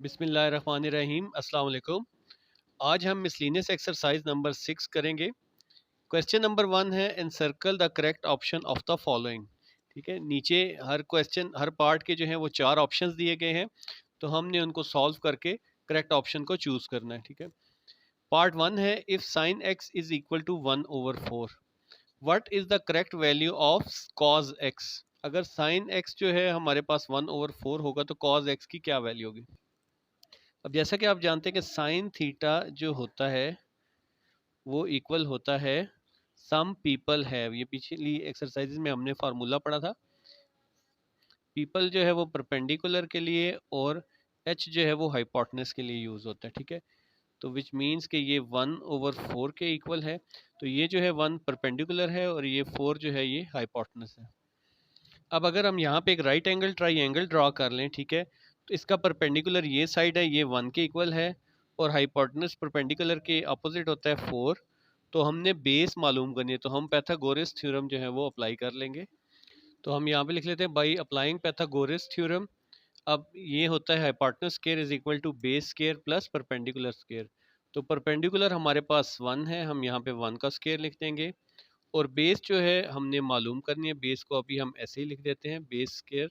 बिस्मिल्लाहिर्रहमानिर्रहीम अस्सलाम वालेकुम। आज हम मिसलिनियस एक्सरसाइज नंबर 6 करेंगे। क्वेश्चन नंबर 1 है encircle the correct option of the following. ठीक है, नीचे हर क्वेश्चन हर पार्ट के जो है वो 4 ऑप्शंस दिए गए हैं, तो हमने उनको सॉल्व करके करेक्ट ऑप्शन को चूज करना है। ठीक है, पार्ट 1 है if sine x is equal to 1/4 what is the correct value of cos x. अगर साइन एक्स जो है हमारे पास 1/4 होगा तो कॉज एक्स की क्या वैल्यू होगी। अब जैसा कि आप जानते हैं कि साइन थीटा जो होता है वो इक्वल होता है सम पीपल हैव, ये पिछली एक्सरसाइजेज में हमने फार्मूला पढ़ा था। पीपल जो है वो परपेंडिकुलर के लिए और एच जो है वो हाइपोटेनस के लिए यूज होता है। ठीक है, तो विच मीन्स कि ये 1/4 के इक्वल है, तो ये जो है 1 परपेंडिकुलर है और ये 4 जो है ये हाइपोटेनस है। अब अगर हम यहाँ पे एक राइट एंगल ट्राइंगल ड्रॉ कर लें, ठीक है, तो इसका परपेंडिकुलर ये साइड है, ये 1 के इक्वल है और हाइपोटेनस परपेंडिकुलर के अपोजिट होता है 4। तो हमने बेस मालूम करनी है, तो हम पैथागोरस थ्योरम जो है वो अप्लाई कर लेंगे। तो हम यहाँ पे लिख लेते हैं बाई अप्लाइंग पैथागोरस थ्योरम। अब ये होता है hypotenuse square is equal to base square plus perpendicular square. तो परपेंडिकुलर हमारे पास 1 है, हम यहाँ पे 1 का स्क्वायर लिख देंगे और बेस जो है हमने मालूम करनी है, बेस को अभी हम ऐसे ही लिख देते हैं बेस स्क्वायर,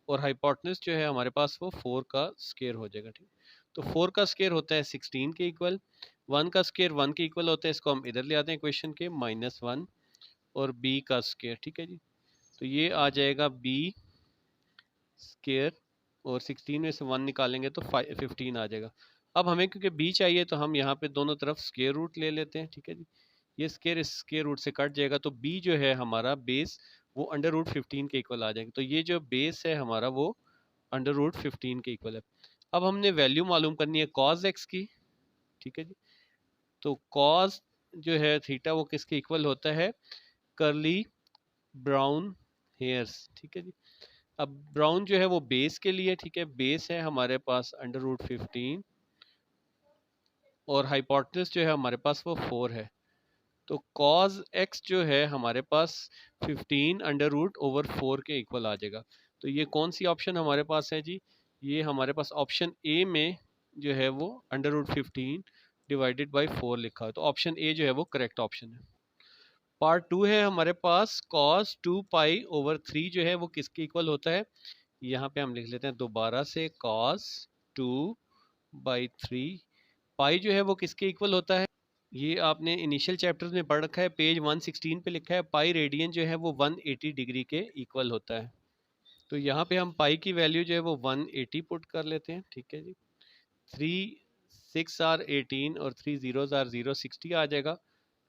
और हाइपोटेनस जो है हमारे पास वो 4 का स्क्वायर हो जाएगा। ठीक, तो 4 का स्क्वायर होता है 16 के इक्वल, 1 का स्क्वायर 1 के इक्वल होता है, इसको हम इधर ले आते हैं क्वेश्चन के -1 और b का स्क्वायर। ठीक है जी, तो ये आ जाएगा b स्क्वायर और 16 में से 1 निकालेंगे तो 15 आ जाएगा। अब हमें क्योंकि b चाहिए तो हम यहाँ पे दोनों तरफ स्क्वायर रूट ले लेते हैं। ठीक है जी, ये स्क्वायर इस स्क्वायर रूट से कट जाएगा, तो b जो है हमारा बेस वो अंडर रूट 15 के इक्वल आ जाएगा। तो ये जो बेस है हमारा वो अंडर रूट 15 के इक्वल है। अब हमने वैल्यू मालूम करनी है कॉज एक्स की। ठीक है जी, तो कॉज जो है थीटा वो किसके इक्वल होता है, करली ब्राउन हेयर्स। ठीक है जी, अब ब्राउन जो है वो बेस के लिए, ठीक है, बेस है हमारे पास अंडर रूट 15 और हाइपोटेनस जो है हमारे पास वो 4 है। तो कॉज एक्स जो है हमारे पास 15 अंडर रूट ओवर 4 के इक्वल आ जाएगा। तो ये कौन सी ऑप्शन हमारे पास है जी, ये हमारे पास ऑप्शन ए में जो है वो अंडर रूट 15 डिवाइडेड बाई 4 लिखा है, तो ऑप्शन ए जो है वो करेक्ट ऑप्शन है। पार्ट 2 है हमारे पास कॉस 2 पाई ओवर 3 जो है वो किसके इक्वल होता है। यहाँ पे हम लिख लेते हैं दोबारा से कॉस 2/3, पाई जो है वो किसके इक्वल होता है, ये आपने इनिशियल चैप्टर्स में पढ़ रखा है, पेज 116 पे लिखा है पाई रेडियन जो है वो 180 डिग्री के इक्वल होता है। तो यहाँ पे हम पाई की वैल्यू जो है वो 180 पुट कर लेते हैं। ठीक है जी, 3 6 आर 18 और 3 जीरोज आर 0, 60 आ जाएगा।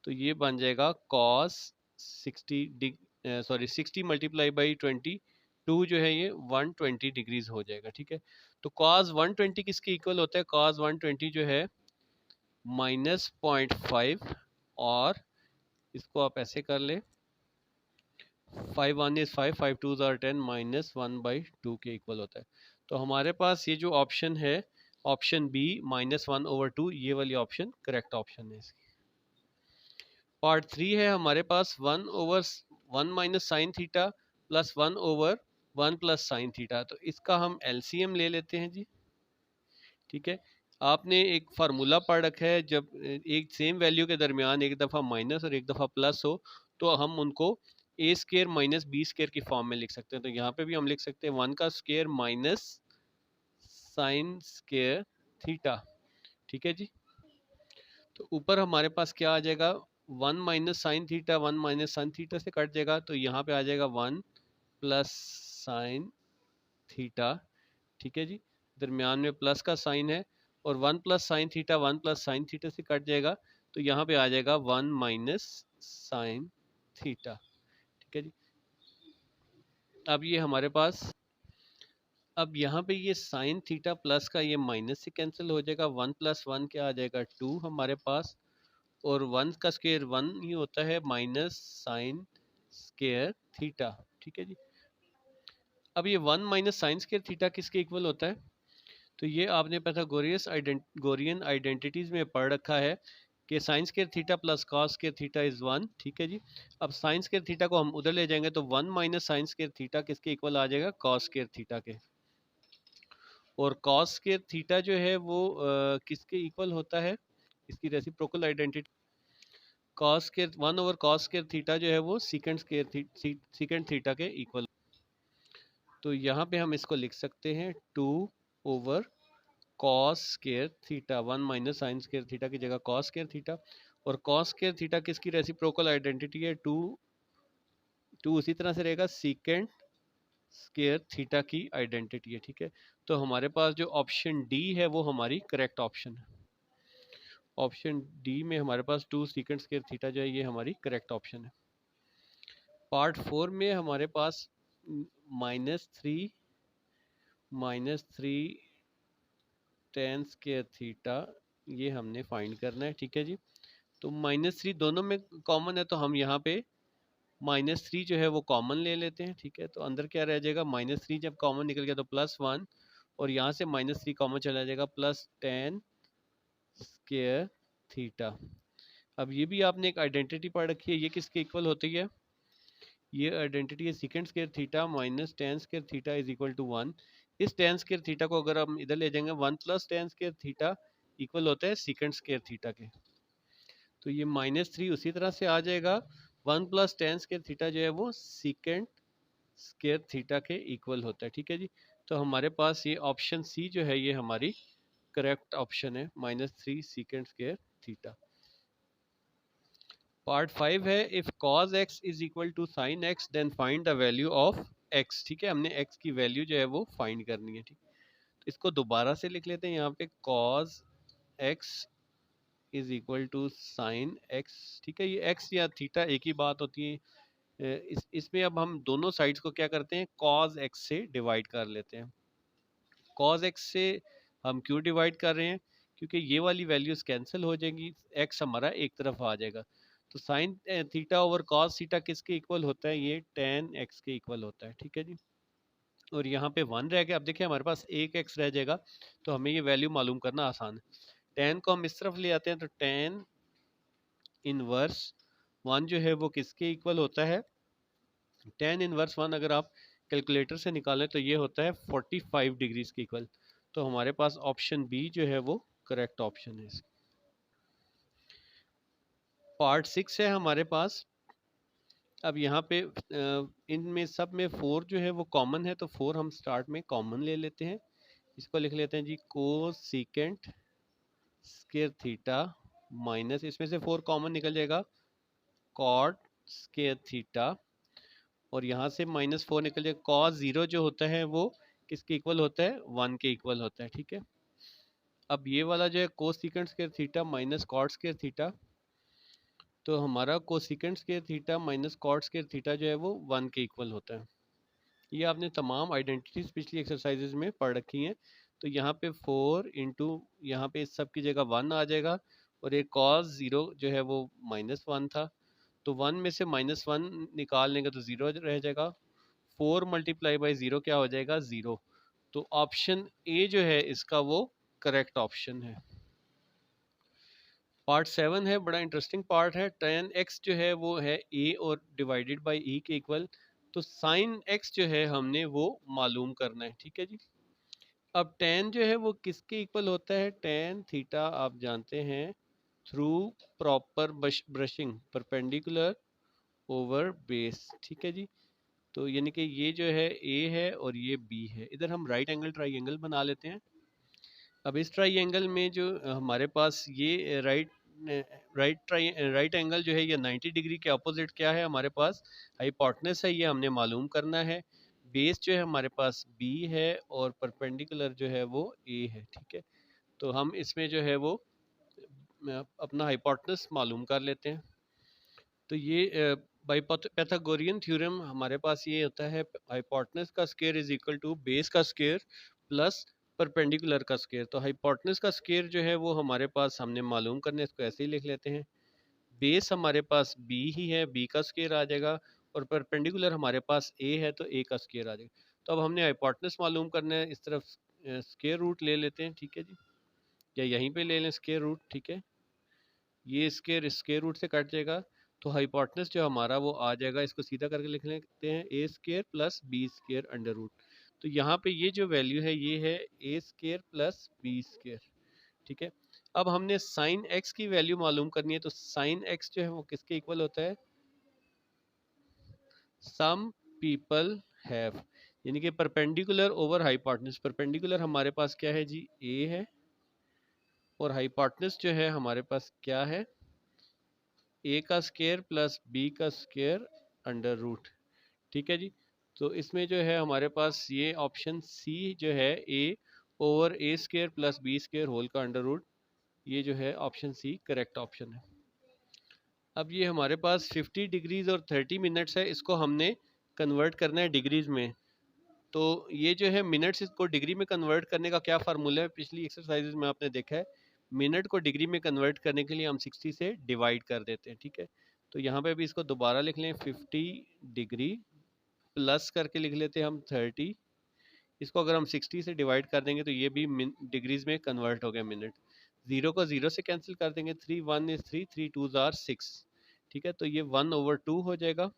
तो ये बन जाएगा कॉस 60 मल्टीप्लाई बाई 22 जो है ये 120 डिग्रीज हो जाएगा। ठीक है, तो कॉस 120 किसके इक्वल होता है, कॉस 120 जो है -0.5, और इसको आप ऐसे कर ले 5 1 इज 5, 5 2 आर 10, -1/2 के इक्वल होता है। तो हमारे पास ये जो ऑप्शन है ऑप्शन बी -1/2, ये वाली ऑप्शन करेक्ट ऑप्शन है इसकी। पार्ट 3 है हमारे पास 1/1 minus sine theta plus 1/1 plus sine theta, तो इसका हम एलसीएम ले लेते हैं जी। ठीक है, आपने एक फार्मूला पढ़ रखा है, जब एक सेम वैल्यू के दरमियान एक दफ़ा माइनस और एक दफ़ा प्लस हो तो हम उनको ए स्केयर माइनस बी स्केयर की फॉर्म में लिख सकते हैं। तो यहाँ पे भी हम लिख सकते हैं 1 का square minus sine square theta. ठीक है जी, तो ऊपर हमारे पास क्या आ जाएगा, 1 minus sine theta 1 minus sine theta से कट जाएगा, तो यहाँ पे आ जाएगा 1 प्लस साइन थीटा। ठीक है जी, दरमियान में प्लस का साइन है और 1 plus sine theta 1 plus sine theta से कट जाएगा, तो यहाँ पे आ जाएगा 1 माइनस साइन थीटा। ठीक है जी, अब ये हमारे पास, अब यहाँ पे ये साइन थीटा प्लस का ये माइनस से कैंसिल हो जाएगा, 1 प्लस 1 क्या आ जाएगा 2 हमारे पास, और 1 का स्केयर 1 ही होता है माइनस साइन स्केयर थीटा। ठीक है जी, अब ये 1 माइनस साइन स्केयर थीटा किसके इक्वल होता है, तो ये आपने गोरियन आइडेंटिटीज में पढ़ रखा है कि sine square theta plus cos square theta is 1। ठीक है जी, अब साइन स्केयर थीटा को हम उधर ले जाएंगे तो 1 माइनस साइन स्केयर थीटा किसके इक्वल आ जाएगा, कॉस स्केयर थीटा के। और कॉस स्क्वायर थीटा जो है वो किसके इक्वल होता है, इसकी reciprocal identity cos square 1/cos square theta जो है वो सीकेंड थीटा के इक्वल। तो यहाँ पे हम इसको लिख सकते हैं 2/cos square theta, 1 minus sign square theta की जगह cos स्क्वायर थीटा। और cos स्क्वायर थीटा किसकी रेसिप्रोकल आइडेंटिटी है, 2 उसी तरह से रहेगा सीकेंड स्क्वायर थीटा की आइडेंटिटी है, ठीक है। तो हमारे पास जो ऑप्शन डी है वो हमारी करेक्ट ऑप्शन है। ऑप्शन डी में हमारे पास 2 सीकेंड स्क्वायर थीटा जो है ये हमारी करेक्ट ऑप्शन है। पार्ट 4 में हमारे पास -3 tan स्क्वायर थीटा ये हमने फाइंड करना है, ठीक है जी। तो -3 दोनों में कॉमन है तो हम यहाँ पे -3 जो है वो कॉमन ले लेते हैं, ठीक है। तो अंदर क्या रह जाएगा, -3 जब कॉमन निकल गया तो +1, और यहाँ से -3 कॉमन चला जाएगा प्लस tan स्क्वायर थीटा। अब ये भी आपने एक आइडेंटिटी पढ़ रखी है, ये किसके इक्वल होती है, ये आइडेंटिटी है secant square theta minus tan square theta is equal to 1। इस tan स्क्वायर थीटा को अगर हम इधर ले जाएंगे 1 plus tan square theta equal होता है सेकंड स्क्वायर थीटा के। तो ये -3 उसी तरह से आ जाएगा, 1 प्लस tan स्क्वायर थीटा जो है वो सेकंड स्क्वायर थीटा के इक्वल होता है, ठीक है जी। तो हमारे पास ये ऑप्शन सी जो है ये हमारी करेक्ट ऑप्शन है, -3 सेकंड स्क्वायर थीटा। पार्ट 5 है if cos x is equal to sin x then find the value of x, ठीक है। हमने x की वैल्यू जो है वो फाइंड करनी है, ठीक। तो इसको दोबारा से लिख लेते हैं यहाँ पे, cos x is equal to sin x, ठीक है। ये x या थीटा एक ही बात होती है। इसमें अब हम दोनों साइड्स को क्या करते हैं, cos x से डिवाइड कर लेते हैं। cos x से हम क्यों डिवाइड कर रहे हैं, क्योंकि ये वाली वैल्यूज कैंसिल हो जाएंगी, x हमारा एक तरफ आ जाएगा। तो sine theta over cos theta किसके इक्वल होता है, ये tan x के इक्वल होता है, ठीक है जी। और यहाँ पे 1 रह गया, अब देखिए हमारे पास एक x रह जाएगा, तो हमें ये वैल्यू मालूम करना आसान है। tan को हम इस तरफ ले आते हैं, तो tan इनवर्स 1 जो है वो किसके इक्वल होता है, tan इनवर्स 1 अगर आप कैलकुलेटर से निकालें तो ये होता है 45 डिग्रीज के इक्वल। तो हमारे पास ऑप्शन बी जो है वो करेक्ट ऑप्शन है। पार्ट 6 है हमारे पास। अब यहाँ पे इनमें सब में 4 जो है वो कॉमन है, तो 4 हम स्टार्ट में कॉमन ले लेते हैं। इसको लिख लेते हैं जी कोसेकेंट स्क्वायर थीटा माइनस, इसमें से 4 कॉमन निकल जाएगा, कॉट स्क्वायर थीटा, और यहाँ से -4 निकल जाएगा। कॉस 0 जो होता है वो किसके इक्वल होता है, 1 के इक्वल होता है, ठीक है। अब ये वाला जो है cosecant square theta minus cot square theta, तो हमारा cosecant square theta minus cot square theta जो है वो 1 के इक्वल होता है। ये आपने तमाम आइडेंटिटीज पिछली एक्सरसाइजेज में पढ़ रखी हैं। तो यहाँ पे 4 इंटू यहाँ पे इस सब की जगह 1 आ जाएगा, और एक cos 0 जो है वो -1 था, तो 1 में से -1 निकाल लेंगे तो 0 रह जाएगा। 4 मल्टीप्लाई बाई 0 क्या हो जाएगा, 0। तो ऑप्शन ए जो है इसका वो करेक्ट ऑप्शन है। पार्ट 7 है, बड़ा इंटरेस्टिंग पार्ट है। tan x जो है वो है a और डिवाइडेड बाई e के इक्वल। तो sin x जो है हमने वो मालूम करना है, ठीक है जी। अब tan जो है वो किसके इक्वल होता है, tan थीटा आप जानते हैं through proper brushing perpendicular over base, ठीक है जी। तो यानी कि ये जो है a है और ये b है, इधर हम राइट एंगल ट्राइंगल बना लेते हैं। अब इस ट्राइंगल में जो हमारे पास ये राइट एंगल जो है ये 90 डिग्री के अपोजिट क्या है हमारे पास, हाइपोटेनस है, ये हमने मालूम करना है। बेस जो है हमारे पास बी है और परपेंडिकुलर जो है वो ए है, ठीक है। तो हम इसमें जो है वो अपना हाइपोटेनस मालूम कर लेते हैं। तो ये बाय पैथागोरियन थ्योरम हमारे पास ये होता है, हाइपोटेनस का square is equal to base का स्क्वायर प्लस परपेंडिकुलर का स्क्वायर। तो हाइपोटेनस का स्क्वायर जो है वो हमारे पास हमने मालूम करने, इसको ऐसे ही लिख लेते हैं। बेस हमारे पास बी ही है, बी का स्क्वायर आ जाएगा, और परपेंडिकुलर हमारे पास ए है तो ए का स्क्वायर आ जाएगा। तो अब हमने हाइपोटेनस मालूम करना है, इस तरफ स्क्वायर रूट ले लेते हैं, ठीक है जी, या यहीं पे ले लें स्क्वायर रूट, ठीक है। ये स्क्वायर रूट से कट जाएगा, तो हाइपोटेनस जो हमारा वो आ जाएगा, इसको सीधा करके लिख लेते हैं, A square plus B square under root. तो यहाँ पे ये जो वैल्यू है ये है A square plus B square, ठीक है। अब हमने साइन एक्स की वैल्यू मालूम करनी है, तो साइन एक्स जो है वो किसके इक्वल होता है, सम पीपल हैव, यानी कि परपेंडिकुलर ओवर हाइपोटेन्यूज। परपेंडिकुलर हमारे पास क्या है जी, ए है, और हाइपोटेन्यूज जो है हमारे पास क्या है, ए का स्क्वायर प्लस बी का स्क्वायर अंडर रूट, ठीक है जी। तो इसमें जो है हमारे पास ये ऑप्शन सी जो है, A over A square plus B square whole का अंडर रूट, ये जो है ऑप्शन सी करेक्ट ऑप्शन है। अब ये हमारे पास 50 डिग्रीज और 30 मिनट्स है, इसको हमने कन्वर्ट करना है डिग्रीज में। तो ये जो है मिनट्स, इसको डिग्री में कन्वर्ट करने का क्या फार्मूला है, पिछली एक्सरसाइजेज में आपने देखा है, मिनट को डिग्री में कन्वर्ट करने के लिए हम 60 से डिवाइड कर देते हैं, ठीक है। तो यहाँ पे भी इसको दोबारा लिख लें, 50 डिग्री प्लस करके लिख लेते हैं हम 30, इसको अगर हम 60 से डिवाइड कर देंगे तो ये भी डिग्रीज में कन्वर्ट हो गया मिनट। जीरो को जीरो से कैंसिल कर देंगे, 3 1 इज 3, 3 2 आर 6, ठीक है। तो ये 1/2 हो जाएगा।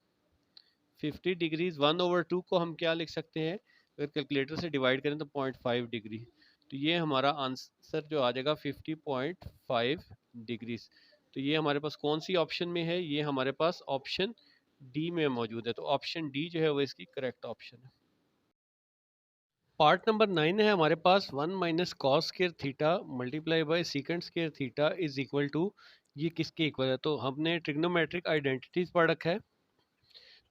50 डिग्रीज 1/2 को हम क्या लिख सकते हैं, अगर कैलकुलेटर से डिवाइड करें तो 0.5 डिग्री। तो ये हमारा आंसर जो आ जाएगा 50.5 डिग्रीज। तो ये हमारे पास कौन सी ऑप्शन में है, ये हमारे पास ऑप्शन डी में मौजूद है। तो ऑप्शन डी जो है वो इसकी करेक्ट ऑप्शन है। पार्ट नंबर 9 है हमारे पास, 1 minus cos square theta multiply by secant square theta is equal to, ये किसके इक्वल है। तो हमने ट्रिग्नोमेट्रिक आइडेंटिटीज पढ़ रखा है।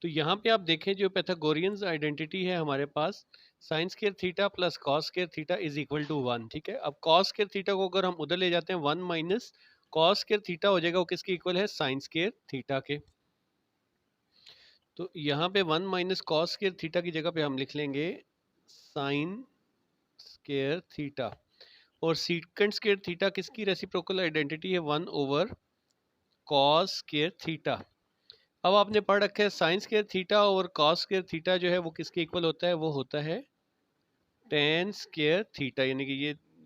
तो यहाँ पे आप देखें जो पैथागोरियंस आइडेंटिटी है हमारे पास, sine square theta plus cos square theta is equal to 1, ठीक है। अब कॉस स्क्वायर थीटा को अगर हम उधर ले जाते हैं, 1 माइनस कॉस स्क्वायर थीटा हो जाएगा, वो किसके इक्वल है, साइन स्क्वायर थीटा के। तो यहाँ पे 1 माइनस कॉस स्क्वायर थीटा की जगह पे हम लिख लेंगे साइन स्क्वायर थीटा, और सीकेंट स्क्वायर थीटा किसकी रेसिप्रोकल आइडेंटिटी है, 1 कॉस स्क्वायर थीटा। अब आपने पढ़ रखा है साइन स्क्वायर थीटा और कॉस स्क्वायर थीटा जो है वो किसके इक्वल होता है, वो होता है टेन स्क्वायर थीटा, यानी कि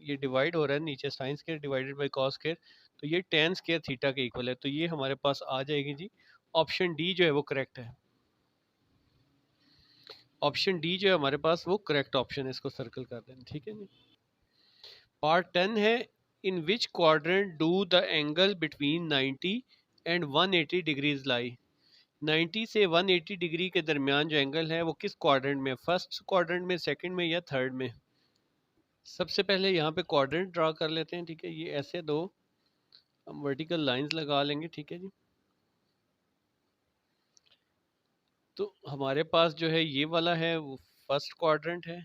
ये डिवाइड हो रहा है नीचे, sine square divided by cos square, तो ये टेन स्क्वायर थीटा के इक्वल है। तो ये हमारे पास आ जाएगी जी, ऑप्शन डी जो है वो करेक्ट है। ऑप्शन डी जो है हमारे पास वो करेक्ट ऑप्शन है, इसको सर्कल कर दें, ठीक है जी। पार्ट 10 है, in which quadrant do the angle between 90 and 180 degrees lie. 90 से 180 डिग्री के दरमियान जो एंगल है वो किस क्वाड्रेंट में, फर्स्ट क्वाड्रेंट में, सेकंड में, या थर्ड में। सबसे पहले यहाँ पे क्वाड्रेंट ड्रा कर लेते हैं, ठीक है। ये ऐसे दो हम वर्टिकल लाइंस लगा लेंगे, ठीक है जी। तो हमारे पास जो है ये वाला है वो फर्स्ट क्वाड्रेंट है,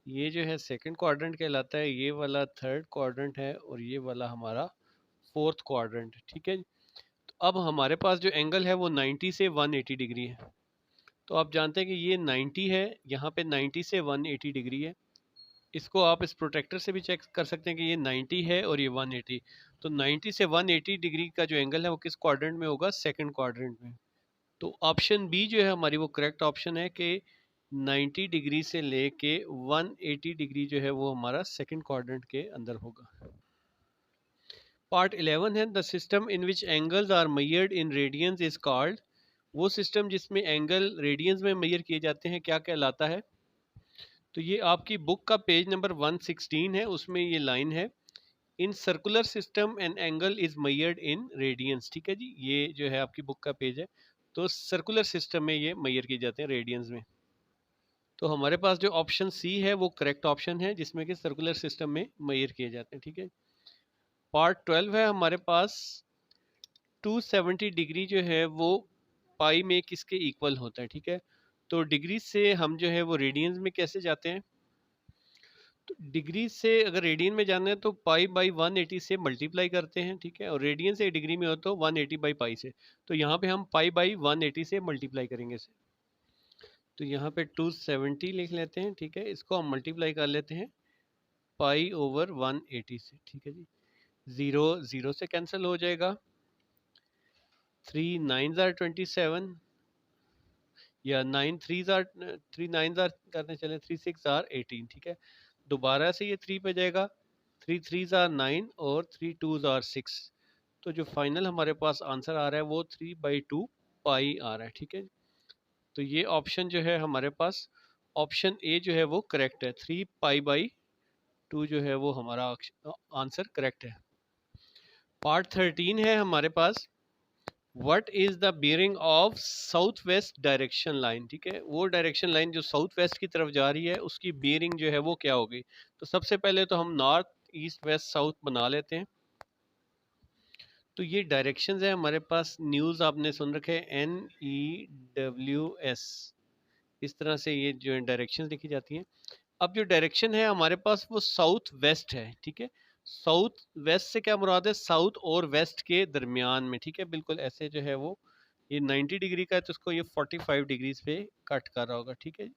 ये जो है सेकंड क्वाड्रेंट कहलाता है, ये वाला थर्ड क्वाड्रेंट है, और ये वाला हमारा फोर्थ क्वाड्रेंट, ठीक है। तो अब हमारे पास जो एंगल है वो 90 से 180 डिग्री है। तो आप जानते हैं कि ये 90 है, यहाँ पे 90 से 180 डिग्री है। इसको आप इस प्रोटेक्टर से भी चेक कर सकते हैं कि ये 90 है और ये 180। तो 90 से 180 डिग्री का जो एंगल है वो किस क्वाड्रेंट में होगा, सेकंड क्वाड्रेंट में। तो ऑप्शन बी जो है हमारी वो करेक्ट ऑप्शन है कि 90 डिग्री से लेके 180 डिग्री जो है वो हमारा सेकंड क्वाड्रेंट के अंदर होगा। पार्ट 11 है, the system in which angles are measured in radians is called, वो सिस्टम जिसमें एंगल रेडियंस में मेजर किए जाते हैं क्या कहलाता है। तो ये आपकी बुक का पेज नंबर 116 है, उसमें ये लाइन है, in circular system an angle is measured in radiance, ठीक है जी। ये जो है आपकी बुक का पेज है, तो सर्कुलर सिस्टम में ये मेजर किए जाते हैं रेडियंस में। तो हमारे पास जो ऑप्शन सी है वो करेक्ट ऑप्शन है, जिसमें कि सर्कुलर सिस्टम में मेजर किए जाते हैं, ठीक है। पार्ट 12 है हमारे पास, 270 डिग्री जो है वो पाई में किसके इक्वल होता है, ठीक है। तो डिग्री से हम जो है वो रेडियंस में कैसे जाते हैं, तो डिग्री से अगर रेडियन में जाना है तो पाई बाई 180 से मल्टीप्लाई करते हैं, ठीक है। और रेडियन से डिग्री में हो तो 180 बाई पाई से, तो यहाँ पे हम पाई बाई 180 से मल्टीप्लाई करेंगे इसे। तो यहाँ पे 270 लिख लेते हैं, ठीक है। इसको हम मल्टीप्लाई कर लेते हैं पाई ओवर 180 से, ठीक है जी। जीरो जीरो से कैंसिल हो जाएगा, 3 9 आर 27, या 9 3 आर 3 9 आर करने चले, 3 6 आर 18, ठीक है। दोबारा से ये 3 पे जाएगा, 3 3 आर 9 और 3 2 आर 6। तो जो फाइनल हमारे पास आंसर आ रहा है वो 3/2 पाई आ रहा है, ठीक है। तो ये ऑप्शन जो है हमारे पास ऑप्शन ए जो है वो करेक्ट है, 3 पाई/2 जो है वो हमारा आंसर करेक्ट है। पार्ट 13 है हमारे पास, what is the bearing of south west direction line. ठीक है, वो डायरेक्शन लाइन जो साउथ वेस्ट की तरफ जा रही है उसकी बियरिंग जो है वो क्या होगी। तो सबसे पहले तो हम नॉर्थ ईस्ट वेस्ट साउथ बना लेते हैं। तो ये डायरेक्शंस है हमारे पास, न्यूज़ आपने सुन रखे NEWS, इस तरह से ये जो डायरेक्शंस लिखी जाती हैं। अब जो डायरेक्शन है हमारे पास वो साउथ वेस्ट है। ठीक है, साउथ वेस्ट से क्या मुराद है, साउथ और वेस्ट के दरमियान में। ठीक है, बिल्कुल ऐसे जो है वो, ये 90 डिग्री का है तो इसको ये 45 डिग्रीज पे कट कर रहा होगा। ठीक है,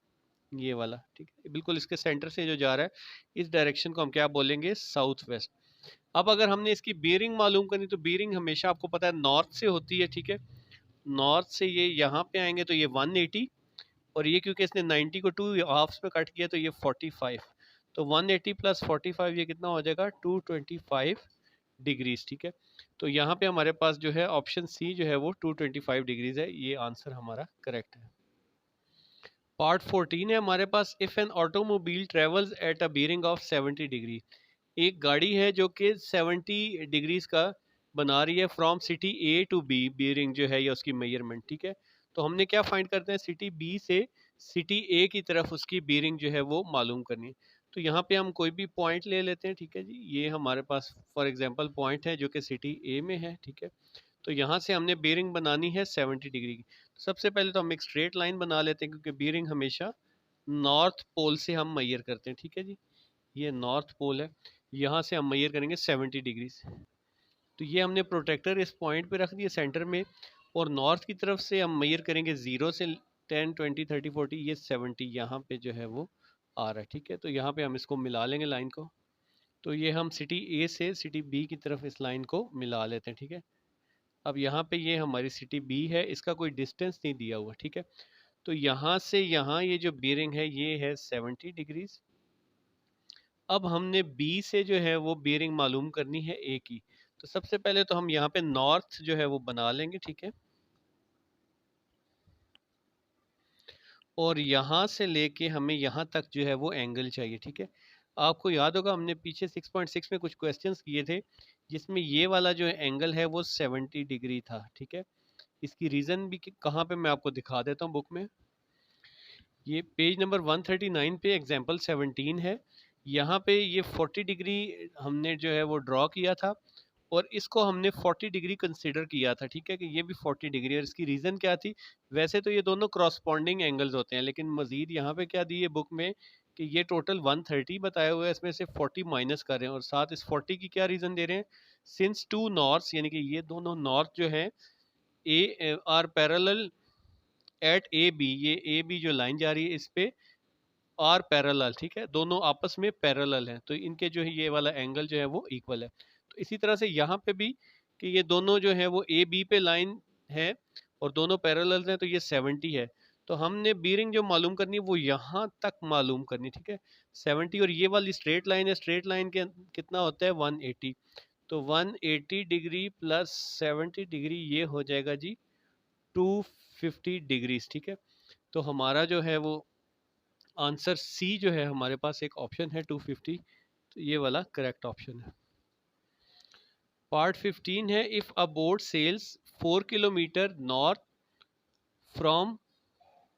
ये वाला। ठीक है, बिल्कुल इसके सेंटर से जो जा रहा है इस डायरेक्शन को हम क्या बोलेंगे, साउथ वेस्ट। अब अगर हमने इसकी बीयरिंग मालूम करनी तो बीयरिंग हमेशा आपको पता है नॉर्थ से होती है। ठीक है, नॉर्थ से ये यहाँ पे आएंगे तो ये 180, और ये क्योंकि इसने 90 को 2 हाफ्स में कट किया तो ये 45, तो 180 प्लस 45 ये कितना हो जाएगा, 225 डिग्रीज। ठीक है, तो यहाँ पे हमारे पास जो है ऑप्शन सी जो है वो 225 डिग्रीज है, ये आंसर हमारा करेक्ट है। पार्ट 14 है हमारे पास, if an automobile travels at a bearing of 70 degree. एक गाड़ी है जो कि 70 डिग्रीज का बना रही है from city A to B, bearing जो है या उसकी मेजरमेंट। ठीक है, तो हमने क्या फाइंड करते हैं, सिटी बी से सिटी ए की तरफ उसकी बीयरिंग जो है वो मालूम करनी है। तो यहाँ पे हम कोई भी पॉइंट ले लेते हैं। ठीक है जी, ये हमारे पास फॉर एग्जांपल पॉइंट है जो कि सिटी ए में है। ठीक है, तो यहाँ से हमने बीयरिंग बनानी है 70 डिग्री की। तो सबसे पहले तो हम एक स्ट्रेट लाइन बना लेते हैं क्योंकि बीयरिंग हमेशा नॉर्थ पोल से हम मेजर करते हैं। ठीक है जी, ये नॉर्थ पोल है, यहाँ से हम मेजर करेंगे 70 डिग्री से। तो ये हमने प्रोटेक्टर इस पॉइंट पे रख दिया सेंटर में, और नॉर्थ की तरफ से हम मेजर करेंगे 0 से 10 20 30 40, ये 70 यहाँ पे जो है वो आ रहा है। ठीक है, तो यहाँ पे हम इसको मिला लेंगे लाइन को। तो ये हम सिटी ए से सिटी बी की तरफ इस लाइन को मिला लेते हैं। ठीक है, अब यहाँ पे ये हमारी सिटी बी है, इसका कोई डिस्टेंस नहीं दिया हुआ। ठीक है, तो यहाँ से यहाँ ये जो बीयरिंग है ये है 70 डिग्रीज। अब हमने बी से जो है वो बीयरिंग मालूम करनी है ए की। तो सबसे पहले तो हम यहाँ पे नॉर्थ जो है वो बना लेंगे। ठीक है, और यहाँ से लेके हमें यहाँ तक जो है वो एंगल चाहिए। ठीक है, आपको याद होगा हमने पीछे 6.6 में कुछ क्वेश्चंस किए थे जिसमें ये वाला जो एंगल है वो 70 डिग्री था। ठीक है, इसकी रीज़न भी कहाँ पे मैं आपको दिखा देता हूँ बुक में, ये पेज नंबर 139 पे एग्जाम्पल 17 है। यहाँ पे ये 40 डिग्री हमने जो है वो ड्रॉ किया था, और इसको हमने 40 डिग्री कंसिडर किया था। ठीक है, कि ये भी 40 डिग्री, और इसकी रीज़न क्या थी, वैसे तो ये दोनों क्रॉसपॉन्डिंग एंगल्स होते हैं, लेकिन मजीद यहाँ पे क्या दी है बुक में कि ये टोटल 130 बताया हुआ है, इसमें से 40 माइनस कर रहे हैं, और साथ इस 40 की क्या रीज़न दे रहे हैं, सिंस टू नॉर्थ, यानी कि ये दोनों नॉर्थ जो है A are parallel at A B, ये ए बी जो लाइन जा रही है इस पे आर पैरेलल। ठीक है, दोनों आपस में पैरेलल हैं, तो इनके जो है ये वाला एंगल जो है वो इक्वल है। तो इसी तरह से यहाँ पे भी कि ये दोनों जो है वो ए बी पे लाइन है और दोनों पैरेलल हैं, तो ये 70 है। तो हमने बीयरिंग जो मालूम करनी है वो यहाँ तक मालूम करनी। ठीक है, 70, और ये वाली स्ट्रेट लाइन है, स्ट्रेट लाइन के कितना होता है 180, तो 180 डिग्री प्लस 70 डिग्री ये हो जाएगा जी 250 डिग्रीज। ठीक है, तो हमारा जो है वो आंसर सी जो है हमारे पास एक ऑप्शन है 250, तो ये वाला करेक्ट ऑप्शन है। पार्ट 15 है, if a boat sails 4 kilometre north from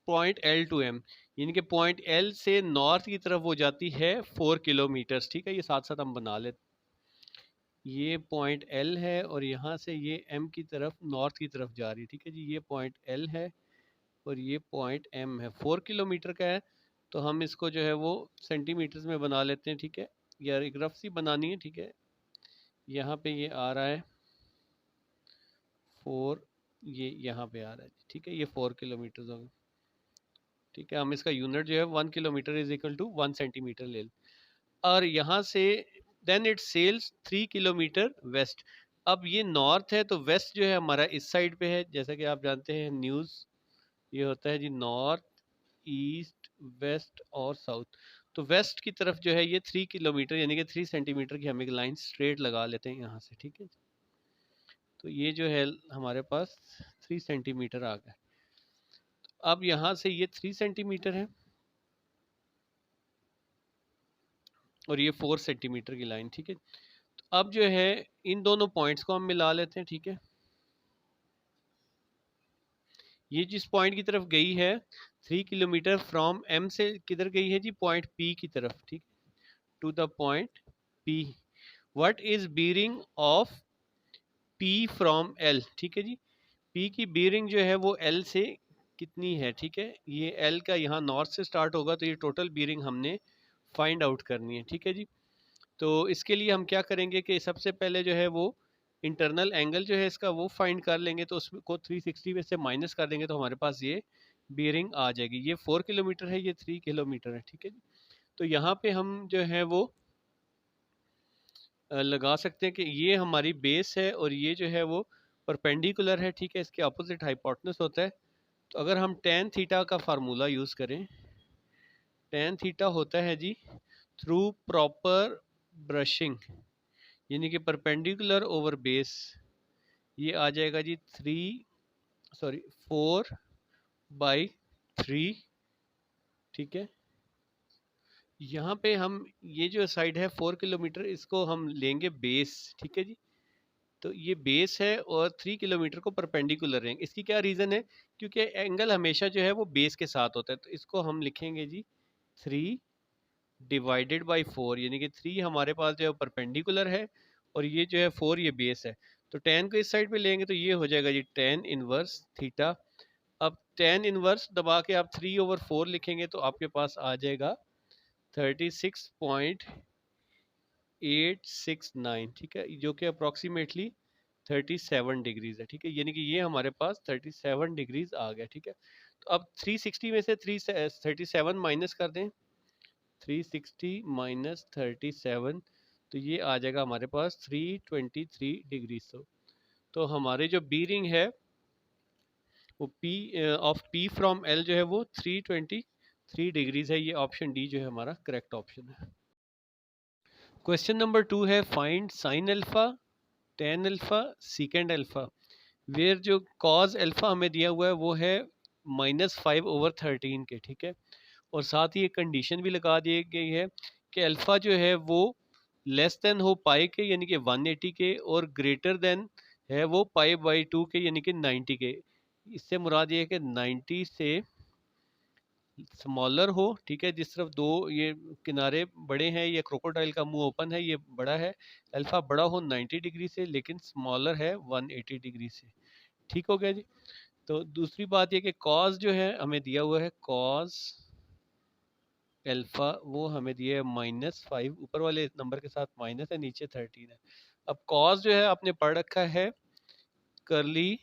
point L to M, यानी कि पॉइंट एल से नॉर्थ की तरफ वो जाती है 4 किलोमीटर्स। ठीक है, ये साथ साथ हम बना लेते, ये पॉइंट एल है और यहाँ से ये एम की तरफ नॉर्थ की तरफ जा रही है। ठीक है जी, ये पॉइंट एल है और ये पॉइंट एम है, 4 किलोमीटर का है, तो हम इसको जो है वो सेंटीमीटर्स में बना लेते हैं। ठीक है, यार एक रफ सी बनानी है। ठीक है, यहाँ पे ये आ रहा है 4, ये यहाँ पे आ रहा है। ठीक है, ये 4 किलोमीटर हो गए। ठीक है, हम इसका यूनिट जो है 1 kilometre is equal to 1 centimetre ले लें, और यहाँ से then it sails 3 kilometre west. अब ये नॉर्थ है तो वेस्ट जो है हमारा इस साइड पे है, जैसा कि आप जानते हैं न्यूज़ ये होता है जी नॉर्थ ईस्ट वेस्ट और साउथ। तो वेस्ट की तरफ जो है ये 3 किलोमीटर यानी कि 3 सेंटीमीटर की हम एक लाइन स्ट्रेट लगा लेते हैं यहाँ से। ठीक है, तो ये जो है हमारे पास 3 सेंटीमीटर आ गया। अब यहाँ से ये 3 सेंटीमीटर है, और ये 4 सेंटीमीटर की लाइन, ठीक है। तो अब जो है इन दोनों पॉइंट्स को हम मिला लेते हैं, ठीक है। ये जिस पॉइंट की तरफ गई है 3 किलोमीटर फ्रॉम एम से किधर गई है जी, पॉइंट पी की तरफ, ठीक, to the point P. What is bearing of P from L, ठीक है जी। पी की बीरिंग जो है वो एल से कितनी है, ठीक है। ये एल का यहाँ नॉर्थ से स्टार्ट होगा, तो ये टोटल बीरिंग हमने फाइंड आउट करनी है, ठीक है जी। तो इसके लिए हम क्या करेंगे कि सबसे पहले जो है वो इंटरनल एंगल जो है इसका वो फाइंड कर लेंगे, तो उसको 360 में से माइनस कर देंगे तो हमारे पास ये बीयरिंग आ जाएगी। ये 4 किलोमीटर है, ये 3 किलोमीटर है, ठीक है जी। तो यहाँ पे हम जो है वो लगा सकते हैं कि ये हमारी बेस है और ये जो है वो परपेंडिकुलर है, ठीक है। इसके अपोजिट हाइपोटेनस होता है। तो अगर हम टेन थीटा का फार्मूला यूज़ करें, टेन थीटा होता है जी थ्रू प्रॉपर ब्रशिंग, यानी कि परपेंडिकुलर ओवर बेस, ये आ जाएगा जी 4/3, ठीक है। यहाँ पे हम ये जो साइड है 4 किलोमीटर, इसको हम लेंगे बेस, ठीक है जी। तो ये बेस है और 3 किलोमीटर को परपेंडिकुलर रहेंगे। इसकी क्या रीज़न है, क्योंकि एंगल हमेशा जो है वो बेस के साथ होता है। तो इसको हम लिखेंगे जी 3/4, यानी कि 3 हमारे पास जो है परपेंडिकुलर है और ये जो है 4 ये बेस है। तो टेन को इस साइड पे लेंगे तो ये हो जाएगा जी टेन इनवर्स थीटा। अब टेन इनवर्स दबा के आप 3/4 लिखेंगे तो आपके पास आ जाएगा 36.869, ठीक है, जो कि अप्रॉक्सीमेटली 37 डिग्रीज है, ठीक है। यानी कि ये हमारे पास 37 डिग्रीज आ गया, ठीक है। तो अब 360 में से 37 माइनस कर दें, 360 माइनस 37, तो ये आ जाएगा हमारे पास 323 डिग्रीज। तो हमारे जो बीरिंग है वो P of P from L जो है वो 323 डिग्रीज है। ये ऑप्शन डी जो है हमारा करेक्ट ऑप्शन है। क्वेश्चन नंबर 2 है find sine alpha, tan alpha, secant alpha, where जो कॉज अल्फा हमें दिया हुआ है वो है -5/13 के, ठीक है। और साथ ही एक कंडीशन भी लगा दी गई है कि अल्फा जो है वो लेस देन हो पाई के यानी कि 180 के, और ग्रेटर देन है वो पाई/2 के यानी कि 90 के। इससे मुराद ये है कि 90 से स्मॉलर हो, ठीक है। जिस तरफ दो ये किनारे बड़े हैं, ये क्रोकोडाइल का मुंह ओपन है, ये बड़ा है। अल्फा बड़ा हो 90 डिग्री से लेकिन स्मॉलर है 180 डिग्री से, ठीक हो गया जी। तो दूसरी बात ये कि कॉज जो है हमें दिया हुआ है, कॉज अल्फा वो हमें दिया है -5, ऊपर वाले नंबर के साथ माइनस है, नीचे 13 है। अब कॉज जो है आपने पढ़ रखा है कर्ली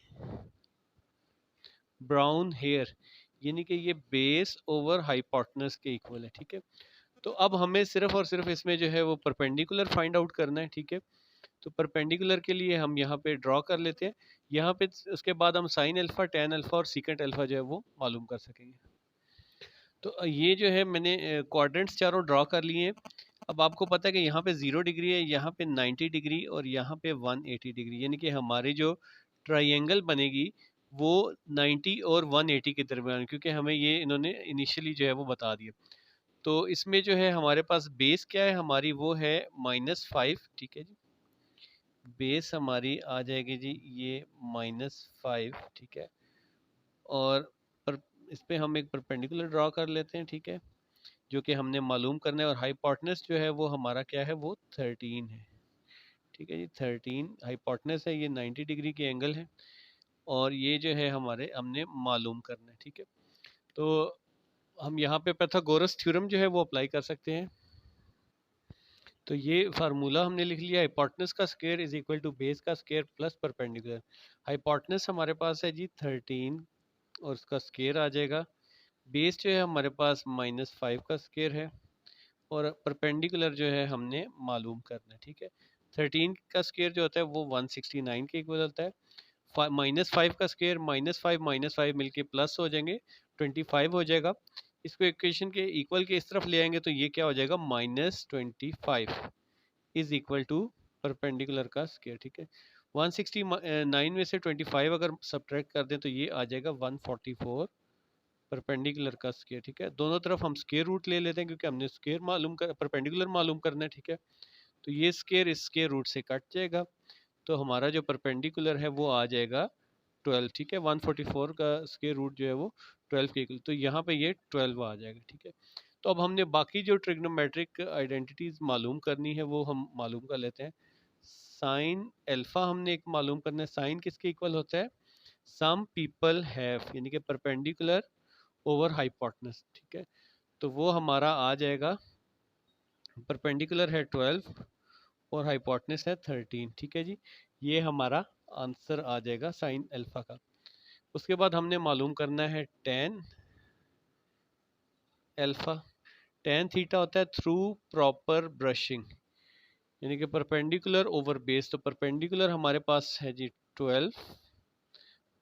ब्राउन हेयर, यानी कि ये बेस ओवर हाइपोटेनस के इक्वल है, ठीक है। तो अब हमें सिर्फ और सिर्फ इसमें जो है वो परपेंडिकुलर फाइंड आउट करना है, ठीक है। तो परपेंडिकुलर के लिए हम यहाँ पे ड्रॉ कर लेते हैं। यहाँ पे उसके बाद हम साइन अल्फा, टेन अल्फा और सीकेंट अल्फा जो है वो मालूम कर सकेंगे। तो ये जो है मैंने क्वाड्रेंट्स चारों ड्रॉ कर लिए हैं। अब आपको पता है कि यहाँ पे 0 डिग्री है, यहाँ पे 90 डिग्री और यहाँ पे 180 डिग्री, यानी कि हमारी जो ट्राइंगल बनेगी वो 90 और 180 के दरमियान, क्योंकि हमें ये इन्होंने इनिशियली जो है वो बता दिया। तो इसमें जो है हमारे पास बेस क्या है हमारी, वो है -5, ठीक है जी। बेस हमारी आ जाएगी जी ये -5, ठीक है। और पर इस पे हम एक परपेंडिकुलर ड्रॉ कर लेते हैं, ठीक है, जो कि हमने मालूम करना है। और हाइपोटेनस जो है वो हमारा क्या है, वो 13 है, ठीक है जी। 13 हाइपोटेनस है, ये 90 डिग्री के एंगल है और ये जो है हमारे हमने मालूम करना है, ठीक है। तो हम यहाँ पे पाइथागोरस थ्योरम जो है वो अप्लाई कर सकते हैं। तो ये फार्मूला हमने लिख लिया, हाइपोटेनस का square is equal to base का स्क्वायर प्लस परपेंडिकुलर। हाइपोटेनस हमारे पास है जी 13 और उसका स्क्वायर आ जाएगा। बेस जो है हमारे पास -5 का स्क्वायर है और परपेंडिकुलर जो है हमने मालूम करना है, ठीक है। 13 का स्क्वायर जो होता है वो 169 के इक्वल होता है। -5 का स्क्वायर -5 मिलके प्लस हो जाएंगे, 25 हो जाएगा। इसको इक्वेशन के इक्वल के इस तरफ ले आएंगे तो ये क्या हो जाएगा, -25 इज इक्वल टू परपेंडिकुलर का स्क्वायर, ठीक है। 169 में से 25 अगर सब्ट्रैक्ट कर दें तो ये आ जाएगा 144 परपेंडिकुलर का स्क्वायर, ठीक है। दोनों तरफ हम स्क्वायर रूट ले लेते हैं क्योंकि हमने स्क्वायर मालूम कर परपेंडिकुलर मालूम करना है, ठीक है। तो ये स्क्वायर इस स्क्वायर रूट से कट जाएगा, तो हमारा जो परपेंडिकुलर है वो आ जाएगा 12, ठीक है। 144 का स्क्वायर रूट जो है वो 12 के इक्वल, तो यहाँ पे ये 12 आ जाएगा, ठीक है। तो अब हमने बाकी जो ट्रिग्नोमेट्रिक आइडेंटिटीज मालूम करनी है वो हम मालूम कर लेते हैं। साइन अल्फा हमने एक मालूम करना है, साइन किसके इक्वल होता है, सम पीपल हैव, यानी कि परपेंडिकुलर ओवर हाइपोटेनस, ठीक है। तो वो हमारा आ जाएगा, परपेंडिकुलर है 12 और हाइपोटेनस है 13, ठीक है जी। ये हमारा आंसर आ जाएगा साइन अल्फा का। उसके बाद हमने मालूम करना है टेन अल्फा। टेन थीटा होता है थ्रू प्रॉपर ब्रशिंग, यानी कि परपेंडिकुलर ओवर बेस। तो परपेंडिकुलर हमारे पास है जी 12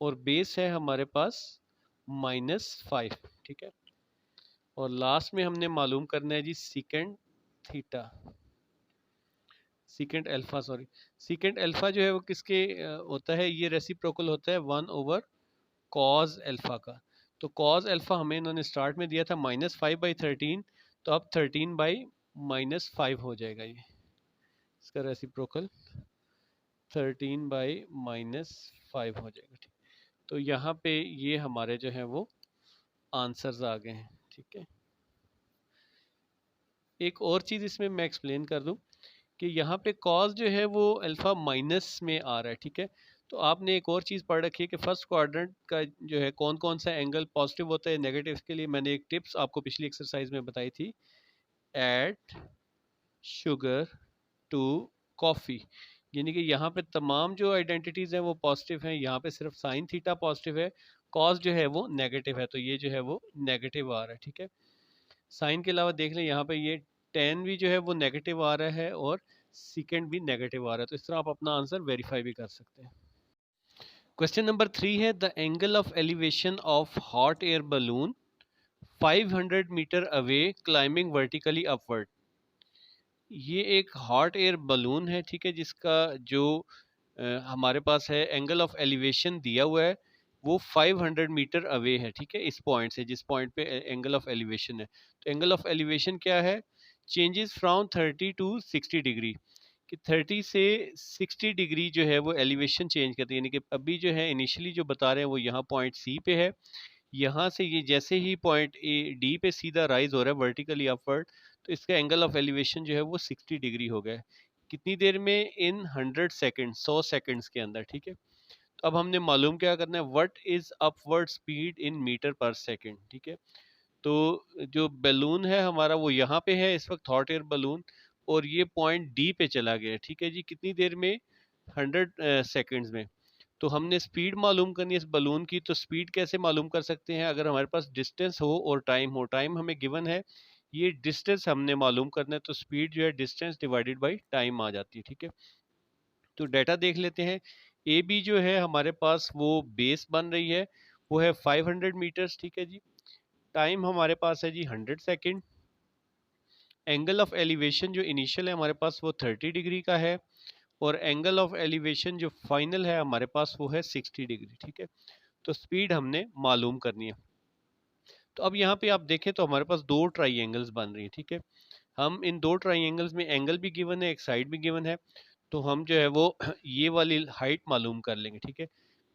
और बेस है हमारे पास -5, ठीक है। और लास्ट में हमने मालूम करना है जी secant theta, secant alpha, sorry, secant alpha जो है वो किसके होता है, ये रेसिप्रोकल होता है 1 ओवर कॉज अल्फा का। तो कॉज अल्फा हमें इन्होंने स्टार्ट में दिया था -5/13, तो अब 13/-5 हो जाएगा ये इसका रेसिप्रोकल, 13/-5 हो जाएगा, ठीक। तो यहाँ पे ये हमारे जो है वो आंसर्स आ गए हैं, ठीक है। एक और चीज़ इसमें मैं एक्सप्लेन कर दूं कि यहाँ पे कॉज जो है वो अल्फा माइनस में आ रहा है, ठीक है। तो आपने एक और चीज़ पढ़ रखी है कि फर्स्ट क्वाड्रेंट का जो है कौन कौन सा एंगल पॉजिटिव होता है, नेगेटिव के लिए मैंने एक टिप्स आपको पिछली एक्सरसाइज में बताई थी, ऐड शुगर टू कॉफ़ी, यानी कि यहाँ पे तमाम जो आइडेंटिटीज़ हैं वो पॉजिटिव हैं, यहाँ पे सिर्फ साइन थीटा पॉजिटिव है, कॉज जो है वो नेगेटिव है, तो ये जो है वो नेगेटिव आ रहा है, ठीक है। साइन के अलावा देख लें यहाँ पे ये टेन भी जो है वो नेगेटिव आ रहा है और सेकेंड भी नेगेटिव आ रहा है, तो इस तरह आप अपना आंसर वेरीफाई भी कर सकते हैं। क्वेश्चन नंबर 3 है the angle of elevation of hot air balloon 500 metre away climbing vertically upward. ये एक हॉट एयर बलून है, ठीक है, जिसका जो हमारे पास है एंगल ऑफ एलिवेशन दिया हुआ है वो 500 मीटर अवे है, ठीक है, इस पॉइंट से, जिस पॉइंट पे एंगल ऑफ एलिवेशन है। तो एंगल ऑफ एलिवेशन क्या है, चेंजेस फ्रॉम 30 टू 60 डिग्री, कि 30 से 60 डिग्री जो है वो एलिवेशन चेंज करती है, यानी कि अभी जो है इनिशियली जो बता रहे हैं वो यहाँ पॉइंट सी पे है, यहाँ से ये जैसे ही पॉइंट ए डी पे सीधा राइज हो रहा है वर्टिकली अपवर्ड, तो इसका एंगल ऑफ एलिवेशन जो है वो 60 डिग्री हो गया है। कितनी देर में, इन 100 सेकेंड, 100 सेकेंड्स के अंदर, ठीक है। तो अब हमने मालूम क्या करना है, what is upward speed in metre per second, ठीक है। तो जो बैलून है हमारा वो यहाँ पे है इस वक्त, हॉट एयर बलून, और ये पॉइंट डी पे चला गया, ठीक है जी, कितनी देर में, 100 सेकेंड्स में। तो हमने स्पीड मालूम करनी है इस बलून की, तो स्पीड कैसे मालूम कर सकते हैं, अगर हमारे पास डिस्टेंस हो और टाइम हो, टाइम हमें गिवन है, ये डिस्टेंस हमने मालूम करना है, तो स्पीड जो है डिस्टेंस डिवाइडेड बाय टाइम आ जाती है, ठीक है। तो डाटा देख लेते हैं, ए बी जो है हमारे पास वो बेस बन रही है, वो है 500 मीटर्स, ठीक है जी। टाइम हमारे पास है जी 100 सेकेंड। एंगल ऑफ एलिवेशन जो इनिशियल है हमारे पास वो 30 डिग्री का है, और एंगल ऑफ एलिवेशन जो फाइनल है हमारे पास वो है 60 डिग्री, ठीक है। तो स्पीड हमने मालूम करनी है। तो अब यहाँ पे आप देखें तो हमारे पास दो ट्राइंगल्स बन रही है, ठीक है। हम इन दो ट्राइंगल्स में एंगल भी गिवन है, एक साइड भी गिवन है, तो हम जो है वो ये वाली हाइट मालूम कर लेंगे, ठीक है।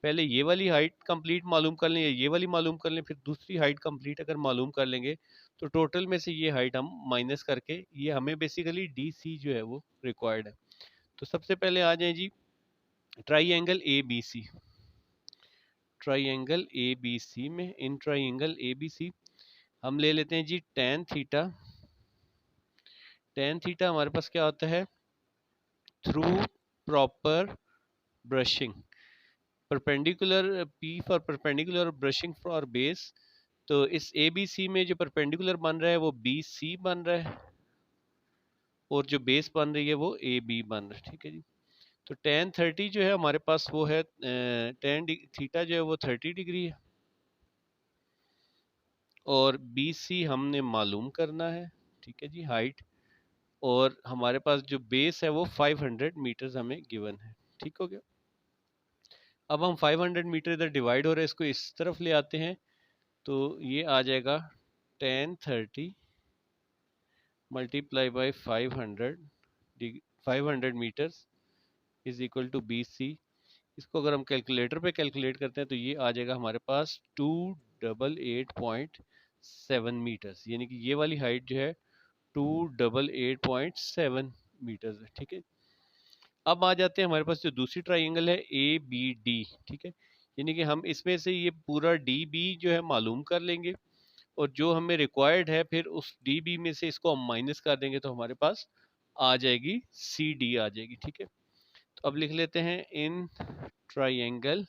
पहले ये वाली हाइट कंप्लीट मालूम कर लें, या ये वाली मालूम कर लें, फिर दूसरी हाइट कंप्लीट अगर मालूम कर लेंगे तो टोटल में से ये हाइट हम माइनस करके, ये हमें बेसिकली डी सी जो है वो रिक्वायर्ड है। तो सबसे पहले आ जाए जी triangle A B C, triangle A B C में, इन ट्राइंगल ए बी सी हम ले लेते हैं जी टेन थीटा। टेन थीटा हमारे पास क्या होता है, through proper brushing, perpendicular P for perpendicular, brushing for base. तो इस ए बी सी में जो परपेंडिकुलर बन रहा है वो बी सी बन रहा है, और जो बेस बन रही है वो ए बी बन रहा है, ठीक है जी। तो टेन 30 जो है हमारे पास वो है, टेन थीटा जो है वो 30 डिग्री है, और बी सी हमने मालूम करना है, ठीक है जी, हाइट, और हमारे पास जो बेस है वो 500 मीटर्स हमें गिवन है, ठीक हो गया। अब हम 500 मीटर इधर डिवाइड हो रहे हैं, इसको इस तरफ ले आते हैं, तो ये आ जाएगा 1030 multiply by 500 metres is equal to BC। इसको अगर हम कैलकुलेटर पे कैलकुलेट करते हैं तो ये आ जाएगा हमारे पास 288.7 मीटर्स, यानी कि ये वाली हाइट जो है 288.7 मीटर्स है। ठीक है, अब आ जाते हैं हमारे पास जो दूसरी ट्राइंगल है ABD। ठीक है, यानी कि हम इसमें से ये पूरा DB जो है मालूम कर लेंगे, और जो हमें रिक्वायर्ड है फिर उस DB में से इसको हम माइनस कर देंगे तो हमारे पास आ जाएगी CD आ जाएगी। ठीक है, तो अब लिख लेते हैं इन ट्राइंगल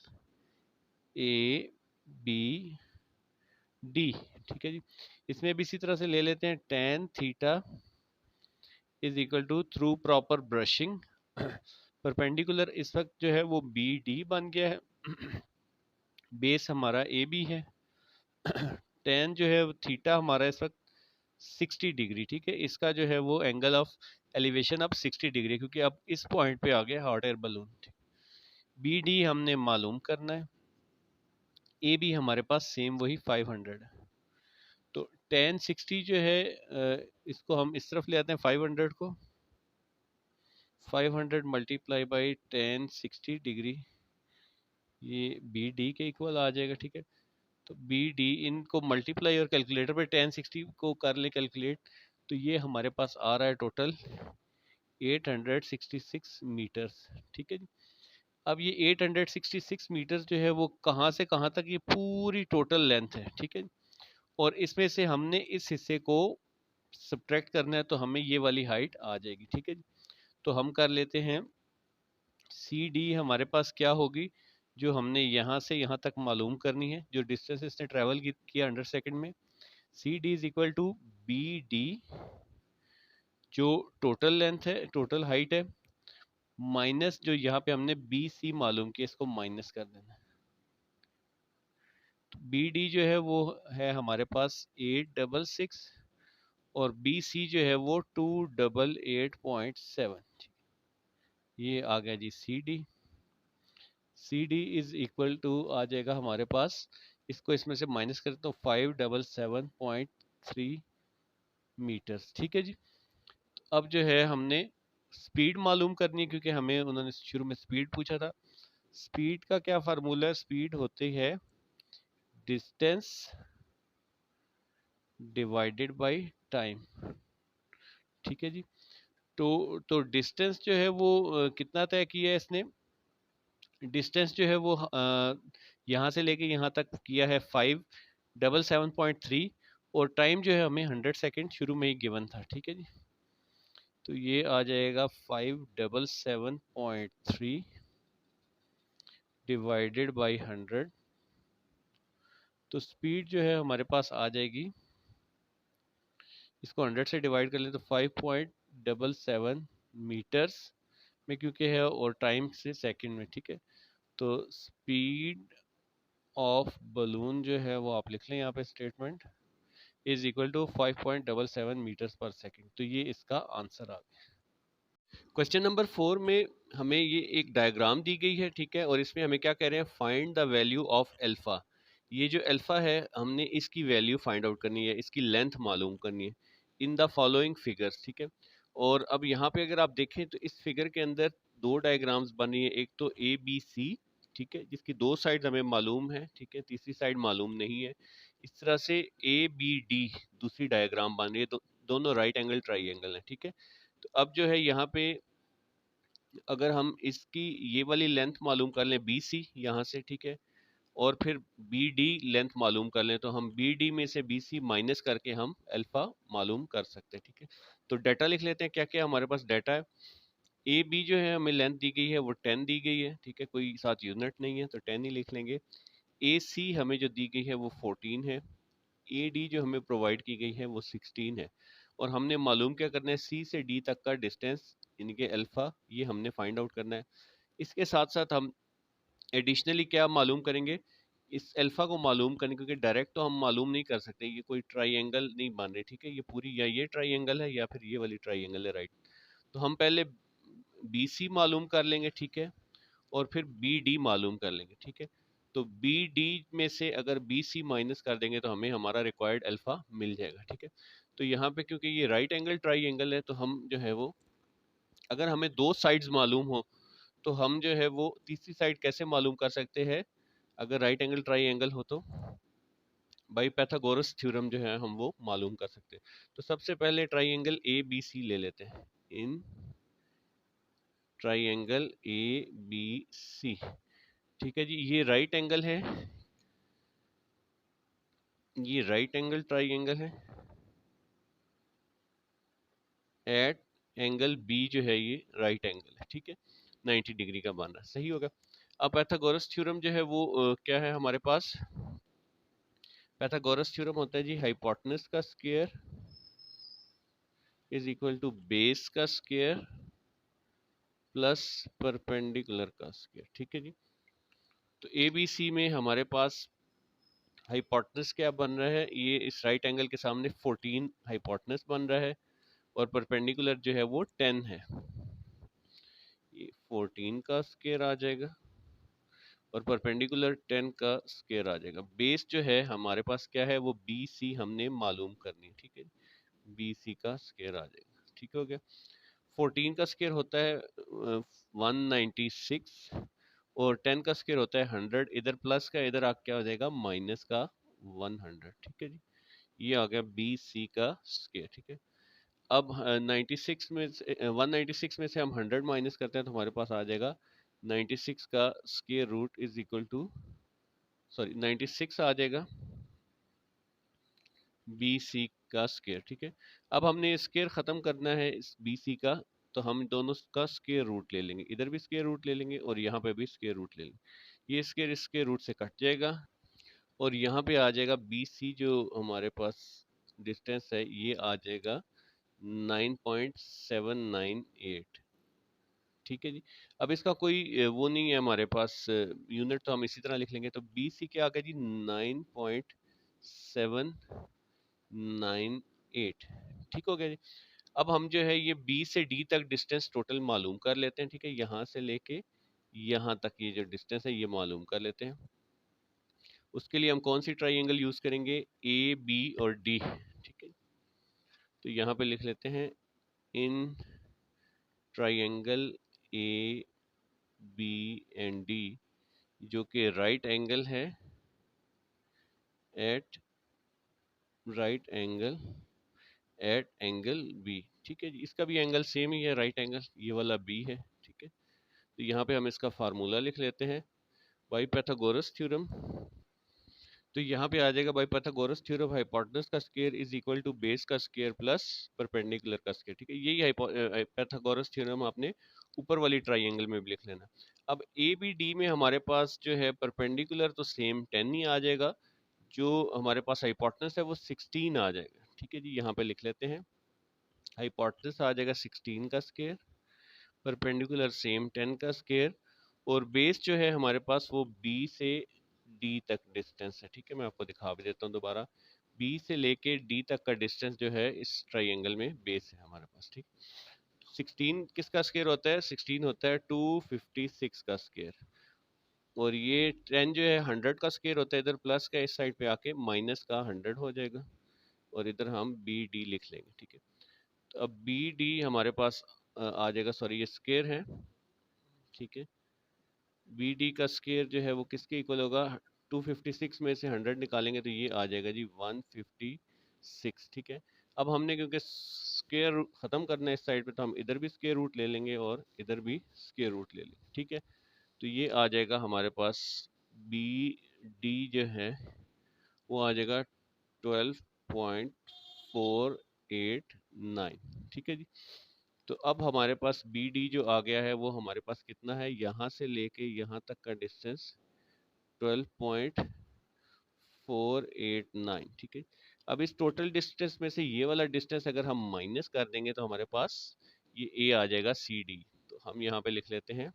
ABD। ठीक है जी, इसमें भी इसी तरह से ले लेते हैं tan theta is equal to through proper brushing perpendicular इस वक्त जो है वो BD बन गया है, बेस हमारा AB है, tan जो है थीटा हमारा इस वक्त 60 डिग्री। ठीक है, इसका जो है वो एंगल ऑफ एलिवेशन अब 60 डिग्री, क्योंकि अब इस पॉइंट पे आ गया हॉट एयर बलून। BD हमने मालूम करना है, AB हमारे पास सेम वही 500 है। तो tan 60 जो है इसको हम इस तरफ ले आते हैं 500 को, 500 मल्टीप्लाई बाई tan 60 डिग्री, ये BD के इक्वल आ जाएगा। ठीक है, तो BD इनको मल्टीप्लाई और कैलकुलेटर पे tan 60 को कर ले कैलकुलेट, तो ये हमारे पास आ रहा है टोटल 866 मीटर्स। ठीक है जी, अब ये 866 मीटर्स जो है वो कहाँ से कहाँ तक, ये पूरी टोटल लेंथ है। ठीक है, और इसमें से हमने इस हिस्से को सब्ट्रैक्ट करना है तो हमें ये वाली हाइट आ जाएगी। ठीक है, तो हम कर लेते हैं CD हमारे पास क्या होगी, जो हमने यहाँ से यहाँ तक मालूम करनी है, जो डिस्टेंस इसने ट्रेवल किया 100 सेकेंड में। CD is equal to BD, जो टोटल लेंथ है, टोटल हाइट है, माइनस जो यहाँ पे हमने BC मालूम किया, इसको माइनस कर देना है। तो BD जो है वो है हमारे पास 866 और BC जो है वो 288.7। ये आ गया जी CD। CD is equal to आ जाएगा हमारे पास, इसको इसमें से माइनस करें तो 577.3 मीटर्स। ठीक है जी, अब जो है हमने स्पीड मालूम करनी है, क्योंकि हमें उन्होंने शुरू में स्पीड पूछा था। स्पीड का क्या फार्मूला है, स्पीड होती है डिस्टेंस डिवाइडेड बाय टाइम। ठीक है जी, तो डिस्टेंस जो है वो कितना तय किया है इसने, डिस्टेंस जो है वो यहाँ से लेके यहाँ तक किया है 577.3, और टाइम जो है हमें 100 सेकेंड शुरू में ही गिवन था। ठीक है जी, तो ये आ जाएगा 577.3 डिवाइडेड बाई 100, तो स्पीड जो है हमारे पास आ जाएगी, इसको 100 से डिवाइड कर ले तो 5.77 मीटर्स में, क्योंकि है और टाइम से सेकंड में। ठीक है, तो स्पीड ऑफ बलून जो है वो आप लिख लें यहाँ पे statement is equal to 5.77 metres per second. तो ये इसका आंसर आ गया। क्वेश्चन नंबर 4 में हमें ये एक डायग्राम दी गई है। ठीक है, और इसमें हमें क्या कह रहे हैं, find the value of alpha. ये जो अल्फा है हमने इसकी वैल्यू फाइंड आउट करनी है, इसकी लेंथ मालूम करनी है इन द फॉलोइंग फिगर्स। ठीक है, और अब यहाँ पे अगर आप देखें तो इस फिगर के अंदर दो डायग्राम्स बनी है, एक तो ABC, ठीक है, जिसकी दो साइड हमें मालूम है। ठीक है, तीसरी साइड मालूम नहीं है। इस तरह से ABD दूसरी डायग्राम बन रही है, तो दोनों राइट एंगल ट्राइंगल है। ठीक है, तो अब जो है यहाँ पे अगर हम इसकी ये वाली लेंथ मालूम कर लें BC यहाँ से, ठीक है, और फिर BD लेंथ मालूम कर लें, तो हम BD में से BC माइनस करके हम अल्फा मालूम कर सकते हैं। ठीक है, तो डाटा लिख लेते हैं, क्या क्या हमारे पास डाटा है। AB जो है हमें लेंथ दी गई है वो 10 दी गई है। ठीक है, कोई साथ यूनिट नहीं है तो 10 ही लिख लेंगे। AC हमें जो दी गई है वो 14 है। AD जो हमें प्रोवाइड की गई है वो 16 है। और हमने मालूम क्या करना है, C से D तक का डिस्टेंस, इनके अल्फा, ये हमने फाइंड आउट करना है। इसके साथ साथ हम एडिशनली क्या मालूम करेंगे, इस अल्फा को मालूम करने, क्योंकि डायरेक्ट तो हम मालूम नहीं कर सकते, ये कोई ट्राइंगल नहीं बन रही। ठीक है, ये पूरी या ये ट्राइंगल है या फिर ये वाली ट्राइंगल है, राइट। तो हम पहले BC मालूम कर लेंगे, ठीक है, और फिर BD मालूम कर लेंगे। ठीक है, तो बी डी में से अगर बी सी माइनस कर देंगे तो हमें हमारा रिक्वायर्ड अल्फा मिल जाएगा, ठीक है। तो यहाँ पे क्योंकि ये राइट एंगल ट्राइंगल है तो हम जो है वो, अगर हमें दो साइड्स मालूम हो तो हम जो है वो तीसरी साइड कैसे मालूम कर सकते हैं, अगर राइट एंगल ट्राइंगल हो तो बाई पैथागोरस थ्योरम जो है हम वो मालूम कर सकते हैं। तो सबसे पहले ट्राइंगल ए बी सी ले लेते हैं। इन ट्राइंगल ए बी सी, ठीक है जी, ये राइट एंगल है, ये राइट एंगल ट्राइंगल है एट एंगल बी जो है ये राइट एंगल है, ठीक है, 90 डिग्री का बन रहा है, सही होगा। अब पैथागोरस थ्योरम जो है वो क्या है हमारे पास, पैथागोरस थ्योरम होता है जी हाइपोटेनस का square is equal to base का स्क्वायर प्लस परपेंडिकुलर का स्क्वायर, ठीक है जी। तो ए बी सी में हमारे पास हाइपोटेनस क्या बन रहा है, ये इस राइट एंगल के सामने 14 हाइपोटेनस बन रहा है और परपेंडिकुलर जो है वो 10 है, ये 14 का स्क्वायर आ जाएगा और परपेंडिकुलर 10 का स्क्वायर आ जाएगा। बेस जो है हमारे पास क्या है, वो बी सी हमने मालूम करनी है, ठीक है, बी सी का स्क्वायर आ जाएगा, ठीक हो गया। 14 का स्क्वायर होता है 196 और 10 का स्क्वायर होता है 100, इधर प्लस का इधर आ क्या हो जाएगा माइनस का 100, ठीक है जी। ये आ गया बी सी का स्क्वायर, ठीक है। अब 96 में से 196 में से हम 100 माइनस करते हैं तो हमारे पास आ जाएगा 96 का square root is equal to, sorry 96 आ जाएगा बी सी का स्क्वायर, ठीक है। अब हमने स्क्वायर खत्म करना है इस बी सी का, तो हम दोनों का स्क्वायर रूट ले लेंगे, इधर भी स्क्वायर रूट ले लेंगे और यहाँ पे भी स्क्वायर रूट ले लेंगे, ये स्क्वायर स्क्वायर रूट से कट जाएगा और यहाँ पे आ जाएगा बी सी जो हमारे पास डिस्टेंस है ये आ जाएगा 9.798, ठीक है जी। अब इसका कोई वो नहीं है हमारे पास यूनिट, तो हम इसी तरह लिख लेंगे। तो बी सी क्या आ गया जी 9.798, ठीक हो गया जी। अब हम जो है ये बी से डी तक डिस्टेंस टोटल मालूम कर लेते हैं, ठीक है, यहाँ से लेके यहाँ तक ये जो डिस्टेंस है ये मालूम कर लेते हैं। उसके लिए हम कौन सी ट्राइंगल यूज करेंगे, ए बी और डी, ठीक है। तो यहाँ पे लिख लेते हैं in triangle A B and D जो कि राइट एंगल है at right angle at angle B, ठीक है जी। इसका भी एंगल सेम ही है, राइट एंगल, ये वाला बी है, ठीक है। तो यहाँ पे हम इसका फार्मूला लिख लेते हैं बाई पाइथागोरस थ्योरम। तो यहाँ पे आ जाएगा बाई पाइथागोरस थ्योरम हाइपोटेनस का square is equal to base का स्क्वायर प्लस परपेंडिकुलर का स्क्वायर, ठीक है। यही पाइथागोरस थ्योरम आपने ऊपर वाली ट्राइंगल में भी लिख लेना। अब ए बी डी में हमारे पास जो है परपेंडिकुलर तो सेम 10 ही आ जाएगा, जो हमारे पास हाइपोटेनस है वो 16 आ जाएगा, ठीक है जी। यहाँ पे लिख लेते हैं हाइपोटेनस आ जाएगा 16 का स्क्वायर, परपेंडिकुलर सेम 10 का स्क्वायर और बेस जो है हमारे पास वो बी से डी तक डिस्टेंस है, ठीक है। मैं आपको दिखा भी देता हूँ दोबारा, बी से लेके डी तक का डिस्टेंस जो है इस ट्राइंगल में बेस है हमारे पास, ठीक। 16 किसका स्क्वायर होता है, 16 होता है 256 का स्क्वायर और ये 10 जो है 100 का स्क्वायर होता है, इधर प्लस का इस साइड पे आके माइनस का 100 हो जाएगा और इधर हम बी डी लिख लेंगे, ठीक है। तो अब बी डी हमारे पास आ जाएगा, सॉरी ये स्क्वायर है, ठीक है। बी डी का स्क्वायर जो है वो किसके इक्वल होगा, 256 में से 100 निकालेंगे तो ये आ जाएगा जी 156, ठीक है। अब हमने क्योंकि स्क्वायर खत्म करना है इस साइड पे तो हम इधर भी स्क्वायर रूट ले लेंगे और इधर भी स्क्वायर रूट ले लेंगे, ठीक है। तो ये आ जाएगा हमारे पास बी डी जो है वो आ जाएगा 12.489, ठीक है जी। तो अब हमारे पास बी डी जो आ गया है वो हमारे पास कितना है, यहाँ से लेके यहाँ तक का डिस्टेंस 12.489, ठीक है। अब इस टोटल डिस्टेंस में से ये वाला डिस्टेंस अगर हम माइनस कर देंगे तो हमारे पास ये ए आ जाएगा सी डी। तो हम यहाँ पे लिख लेते हैं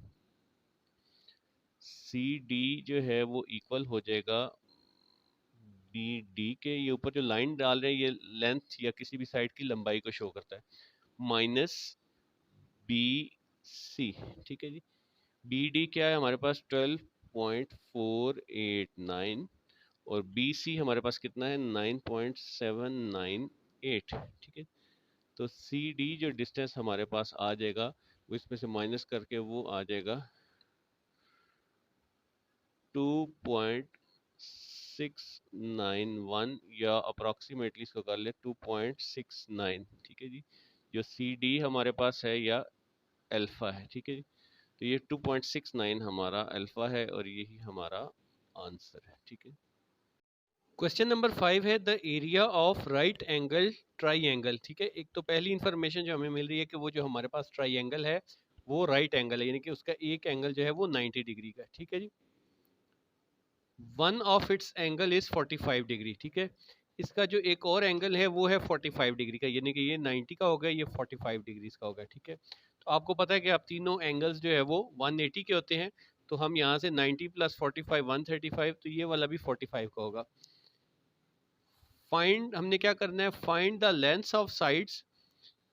सी डी जो है वो इक्वल हो जाएगा बी डी के, ये ऊपर जो लाइन डाल रहे हैं ये लेंथ या किसी भी साइड की लंबाई को शो करता है, माइनस बी सी, ठीक है जी। बी डी क्या है हमारे पास 9.489 और BC हमारे पास कितना है 9.798, ठीक है। तो CD जो डिस्टेंस हमारे पास आ जाएगा वो इसमें से माइनस करके वो आ जाएगा 2.691 या अप्रॉक्सीमेटली इसको कर ले 2.69, ठीक है जी। जो CD हमारे पास है या अल्फा है, ठीक है जी। तो ये 2.69 हमारा अल्फा है और यही हमारा आंसर है, ठीक है। क्वेश्चन नंबर 5 है the area of right angle triangle, ठीक है। एक तो पहली इंफॉर्मेशन जो हमें मिल रही है कि वो जो हमारे पास ट्राइंगल है वो राइट एंगल है, यानी कि उसका एक एंगल जो है वो 90 डिग्री का है, ठीक है जी। One of its angle is 45 degree, ठीक है। इसका जो एक और एंगल है वो है 45 डिग्री का, यानी कि ये 90 का हो गया, ये 45 डिग्री का हो गया, ठीक है। तो आपको पता है कि आप तीनों एंगल्स जो है वो 180 के होते हैं, तो हम यहाँ से 90 प्लस 45 135, तो ये वाला भी 45 का होगा। फाइंड, हमने क्या करना है, find the length of sides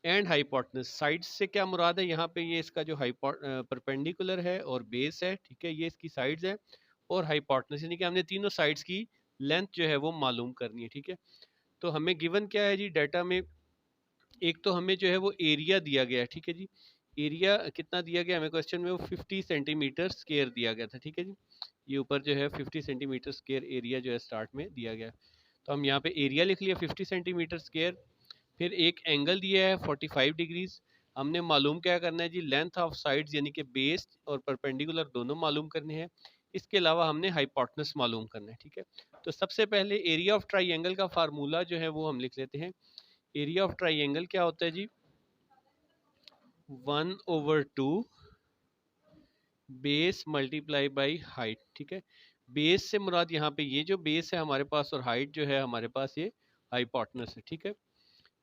and hypotenuse. Sides से क्या मुराद है, यहाँ पे ये इसका जो परपेंडिकुलर है और बेस है, ठीक है, ये इसकी साइड्स है, और हाइपोटेनस यानी कि हमने तीनों साइड्स की लेंथ जो है वो मालूम करनी है, ठीक है। तो हमें गिवन क्या है जी डाटा में, एक तो हमें जो है वो एरिया दिया गया है, ठीक है जी। एरिया कितना दिया गया हमें क्वेश्चन में, वो 50 सेंटीमीटर स्क्वायर दिया गया था, ठीक है जी। ये ऊपर जो है 50 सेंटीमीटर स्क्वायर एरिया जो है स्टार्ट में दिया गया है, तो हम यहाँ पे एरिया लिख लिया 50 सेंटीमीटर स्क्वायर। फिर एक एंगल दिया है 45 डिग्रीज। हमने मालूम क्या करना है जी, लेंथ ऑफ साइड्स यानी कि बेस और परपेंडिकुलर दोनों मालूम करने हैं। इसके अलावा हमने हाइपोटेनस मालूम करना है, ठीक है। तो सबसे पहले एरिया ऑफ ट्राइंगल का फार्मूला जो है वो हम लिख लेते हैं। एरिया ऑफ ट्राइंगल क्या होता है जी, 1/2 बेस मल्टीप्लाई बाई हाइट, ठीक है। बेस से मुराद यहाँ पे ये जो बेस है हमारे पास, और हाइट जो है हमारे पास ये हाइपोटेनस है, ठीक है।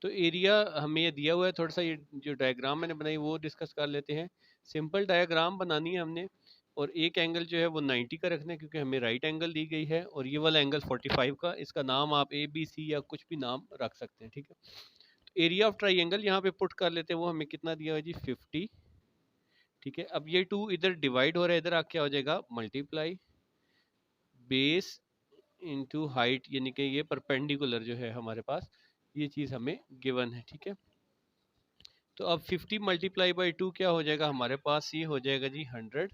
तो एरिया हमें ये दिया हुआ है, थोड़ा सा ये जो डायग्राम मैंने बनाई वो डिस्कस कर लेते हैं। सिंपल डायग्राम बनानी है हमने, और एक एंगल जो है वो 90 का रखना है क्योंकि हमें राइट एंगल दी गई है, और ये वाला एंगल 45 का, इसका नाम आप ABC या कुछ भी नाम रख सकते हैं, ठीक है। तो एरिया ऑफ ट्राइंगल यहाँ पे पुट कर लेते हैं, वो हमें कितना दिया हुआ है जी 50, ठीक है। अब ये 2 इधर डिवाइड हो रहा है, इधर आके क्या हो जाएगा मल्टीप्लाई बेस इंटू हाइट, यानी कि ये परपेंडिकुलर जो है हमारे पास, ये चीज़ हमें गिवन है, ठीक है। तो अब 50 मल्टीप्लाई बाई 2 क्या हो जाएगा हमारे पास, ये हो जाएगा जी 100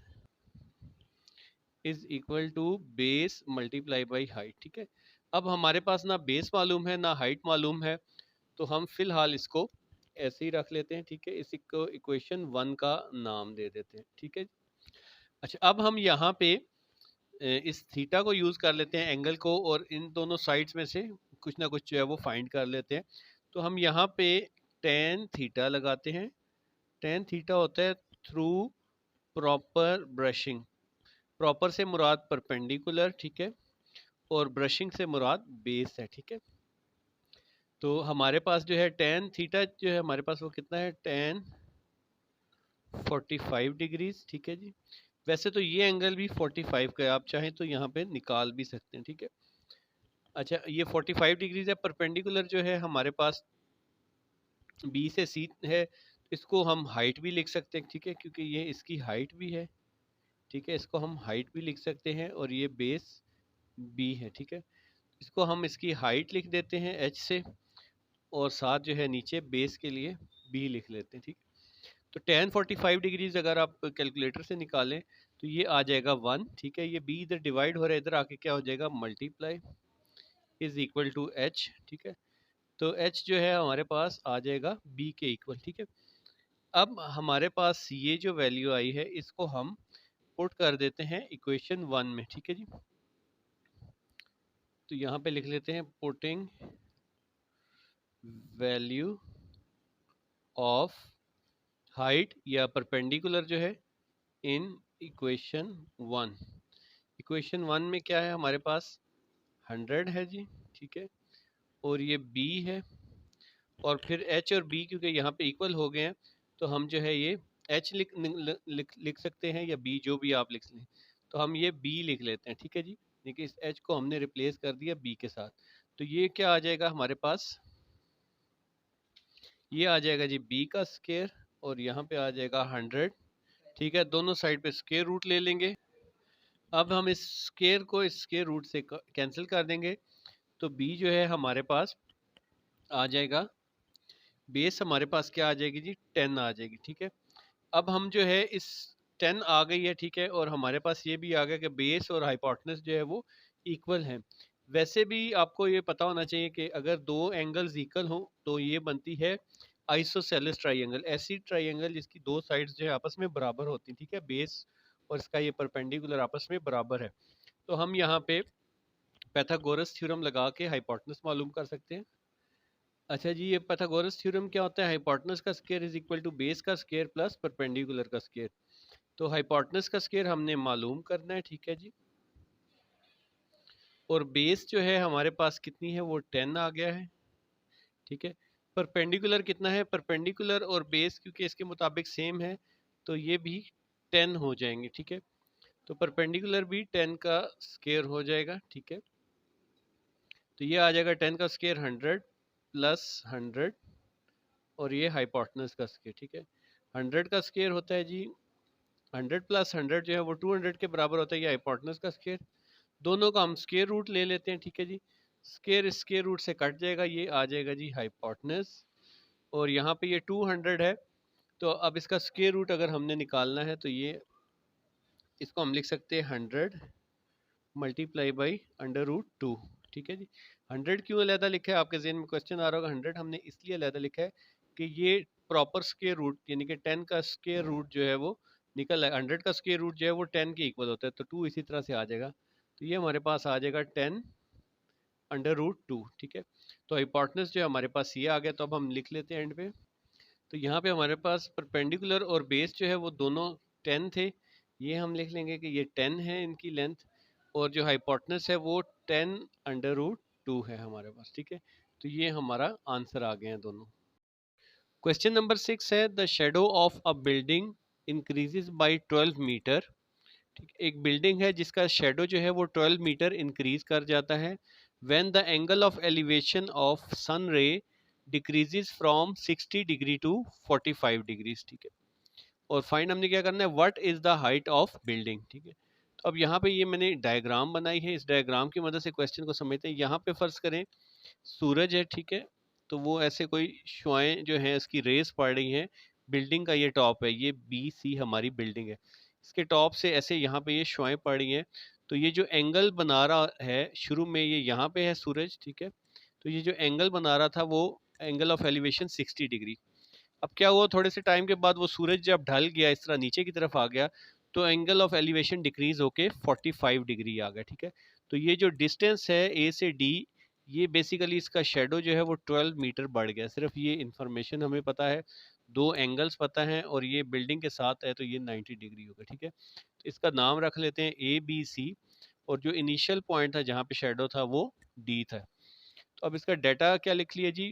is equal to base multiply by height, ठीक है। अब हमारे पास ना बेस मालूम है ना हाइट मालूम है, तो हम फिलहाल इसको ऐसे ही रख लेते हैं, ठीक है। इसको इक्वेशन 1 का नाम दे देते हैं, ठीक है। अच्छा, अब हम यहाँ पे इस थीटा को यूज कर लेते हैं एंगल को, और इन दोनों साइड्स में से कुछ ना कुछ जो है वो फाइंड कर लेते हैं। तो हम यहाँ पे टेन थीटा लगाते हैं। टेन थीटा होता है थ्रू प्रॉपर ब्रशिंग। प्रॉपर से मुराद परपेंडिकुलर, ठीक है, और ब्रशिंग से मुराद बेस है, ठीक है। तो हमारे पास जो है टेन थीटा जो है हमारे पास वो कितना है, टेन 45 डिग्रीज, ठीक है जी। वैसे तो ये एंगल भी 45 का है, आप चाहें तो यहाँ पे निकाल भी सकते हैं, ठीक है। अच्छा, ये 45 डिग्रीज है, परपेंडिकुलर जो है हमारे पास बी से सी है, इसको हम हाइट भी लिख सकते हैं, ठीक है, क्योंकि ये इसकी हाइट भी है, ठीक है। इसको हम हाइट भी लिख सकते हैं, और ये बेस बी है, ठीक है। इसको हम इसकी हाइट लिख देते हैं एच से, और साथ जो है नीचे बेस के लिए बी लिख लेते हैं, ठीक। तो टेन 45 डिग्रीज अगर आप कैलकुलेटर से निकालें तो ये आ जाएगा 1, ठीक है। ये बी इधर डिवाइड हो रहा है, इधर आके क्या हो जाएगा multiply is equal to H, ठीक है। तो एच जो है हमारे पास आ जाएगा बी के इक्वल, ठीक है। अब हमारे पास ये जो वैल्यू आई है इसको हम पुट कर देते हैं इक्वेशन 1 में, ठीक है जी। तो यहाँ पे लिख लेते हैं पुटिंग वैल्यू ऑफ हाइट या परपेंडिकुलर जो है इन इक्वेशन 1। इक्वेशन 1 में क्या है हमारे पास 100 है जी, ठीक है, और ये b है, और फिर h और b क्योंकि यहाँ पे इक्वल हो गए हैं, तो हम जो है ये h लिख सकते हैं, या b जो भी आप लिख लें, तो हम ये b लिख लेते हैं, ठीक है जी। देखिए इस h को हमने रिप्लेस कर दिया b के साथ, तो ये क्या आ जाएगा हमारे पास, ये आ जाएगा जी b का स्क्वायर, और यहाँ पे आ जाएगा 100, ठीक है। दोनों साइड पे स्क्वायर रूट ले लेंगे, अब हम इस स्केयर को इस स्केयर रूट से कैंसिल कर देंगे, तो b जो है हमारे पास आ जाएगा, बेस हमारे पास क्या आ जाएगी जी, 10 आ जाएगी। ठीक है, अब हम जो है इस 10 आ गई है, ठीक है, और हमारे पास ये भी आ गया कि बेस और हाइपोटेनस जो है वो इक्वल है। वैसे भी आपको ये पता होना चाहिए कि अगर दो एंगल्स इक्वल हों तो ये बनती है आइसोसेलेस ट्राइंगल, ऐसी ट्राइंगल जिसकी दो साइड्स जो है आपस में बराबर होती हैं। ठीक है, बेस और इसका ये परपेंडिकुलर आपस में बराबर है। तो हम यहाँ पे पैथागोरस थ्योरम लगा के हाइपोटेनस मालूम कर सकते हैं। अच्छा जी, ये पाइथागोरस थ्योरम क्या होता है? हाइपोटेनस का square is equal to base का स्क्वायर प्लस परपेंडिकुलर का स्क्वायर। तो हाइपोटेनस का स्क्वायर हमने मालूम करना है, ठीक है जी, और बेस जो है हमारे पास कितनी है, वो 10 आ गया है। ठीक है, परपेंडिकुलर कितना है, परपेंडिकुलर और बेस क्योंकि इसके मुताबिक सेम है तो ये भी 10 हो जाएंगे। ठीक है, तो परपेंडिकुलर भी 10 का स्क्वायर हो जाएगा। ठीक है, तो ये आ जाएगा 10 का स्क्वायर 100 प्लस 100 और ये हाइपोटेनस का स्क्वायर। ठीक है, 100 का स्क्वायर होता है जी 100 प्लस 100 जो है वो 200 के बराबर होता है, ये हाइपोटेनस का स्क्वायर। दोनों का हम स्क्वायर रूट ले लेते हैं। ठीक है जी, स्क्वायर स्क्वायर रूट से कट जाएगा, ये आ जाएगा जी हाइपोटेनस, और यहाँ पे ये 200 है, तो अब इसका स्क्वायर रूट अगर हमने निकालना है तो ये इसको हम लिख सकते हैं 100 मल्टीप्लाई बाई √2। ठीक है जी, 100 क्यों अलहदा लिखा है, आपके जहन में क्वेश्चन आ रहा होगा। 100 हमने इसलिए अलहदा लिखा है कि ये प्रॉपर स्क्वायर रूट यानी कि 10 का स्क्वायर रूट जो है वो निकल आए, 100 का स्क्वायर रूट जो है वो 10 के इक्वल होता है, तो 2 इसी तरह से आ जाएगा, तो ये हमारे पास आ जाएगा 10 √2। ठीक है, तो हाइपोटेनस जो है हमारे पास ये आ गया, तो अब हम लिख लेते हैं एंड पे। तो यहाँ पे हमारे पास परपेंडिकुलर और बेस जो है वो दोनों 10 थे, ये हम लिख लेंगे कि ये 10 है इनकी लेंथ, और जो हाइपोटेनस है वो 10 √2 है हमारे पास। ठीक है, तो ये हमारा आंसर आ गए हैं दोनों। क्वेश्चन नंबर 6 है, the shadow of a building increases by 12 metre. ठीक, एक बिल्डिंग है जिसका शेडो जो है वो 12 मीटर इंक्रीज कर जाता है when the angle of elevation of sun ray decreases from 60 degree to 45 degrees. ठीक है, और फाइंड हमने क्या करना है, what is the height of building. ठीक है, तो अब यहाँ पे ये मैंने डायग्राम बनाई है, इस डायग्राम की मदद से क्वेश्चन को समझते हैं। यहाँ पे फर्ज करें सूरज है, ठीक है, तो वो ऐसे कोई शुआएं जो है इसकी रेस पड़ रही हैं, बिल्डिंग का ये टॉप है, ये BC हमारी बिल्डिंग है, इसके टॉप से ऐसे यहाँ पे ये शुआएं पड़ रही हैं, तो ये जो एंगल बना रहा है शुरू में ये यहाँ पे है सूरज। ठीक है, तो ये जो एंगल बना रहा था वो एंगल ऑफ एलिवेशन 60 डिग्री। अब क्या हुआ, थोड़े से टाइम के बाद वो सूरज जब ढल गया, इस तरह नीचे की तरफ आ गया, तो एंगल ऑफ एलिवेशन डिक्रीज होके 45 डिग्री आ गया। ठीक है, तो ये जो डिस्टेंस है A से D, ये बेसिकली इसका शेडो जो है वो 12 मीटर बढ़ गया। सिर्फ ये इंफॉर्मेशन हमें पता है, दो एंगल्स पता है और ये बिल्डिंग के साथ है, तो ये 90 डिग्री होगा। ठीक है, तो इसका नाम रख लेते हैं ABC, और जो इनिशियल पॉइंट था जहाँ पे शेडो था वो D था। तो अब इसका डाटा क्या लिख लिया जी,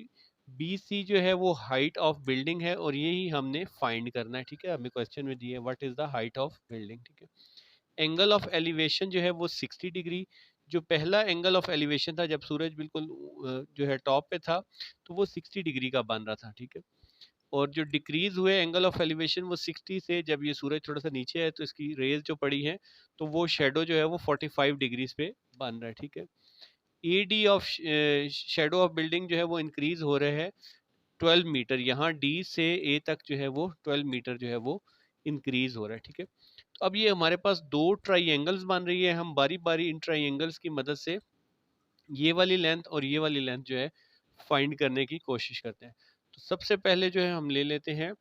BC जो है वो हाइट ऑफ बिल्डिंग है, और यही हमने फाइंड करना है। ठीक है, हमें क्वेश्चन में दिए what is the height of building. ठीक है, एंगल ऑफ एलिवेशन जो है वो 60 डिग्री, जो पहला एंगल ऑफ एलिवेशन था जब सूरज बिल्कुल जो है टॉप पे था, तो वो 60 डिग्री का बन रहा था। ठीक है, और जो डिक्रीज हुए एंगल ऑफ एलिवेशन वो 60 से, जब ये सूरज थोड़ा सा नीचे है तो इसकी रेज जो पड़ी है, तो वो शेडो जो है वो 45 डिग्रीज पे बन रहा है। ठीक है, AD of shadow of building जो है वो इंक्रीज हो रहे हैं 12 मीटर, यहाँ D से A तक जो है वो 12 मीटर जो है वो इंक्रीज हो रहा है। ठीक है, तो अब ये हमारे पास दो ट्राइंगल्स बन रही है, हम बारी बारी इन ट्राइंगल्स की मदद से ये वाली लेंथ और ये वाली लेंथ जो है फाइंड करने की कोशिश करते हैं। तो सबसे पहले जो है हम ले लेते हैं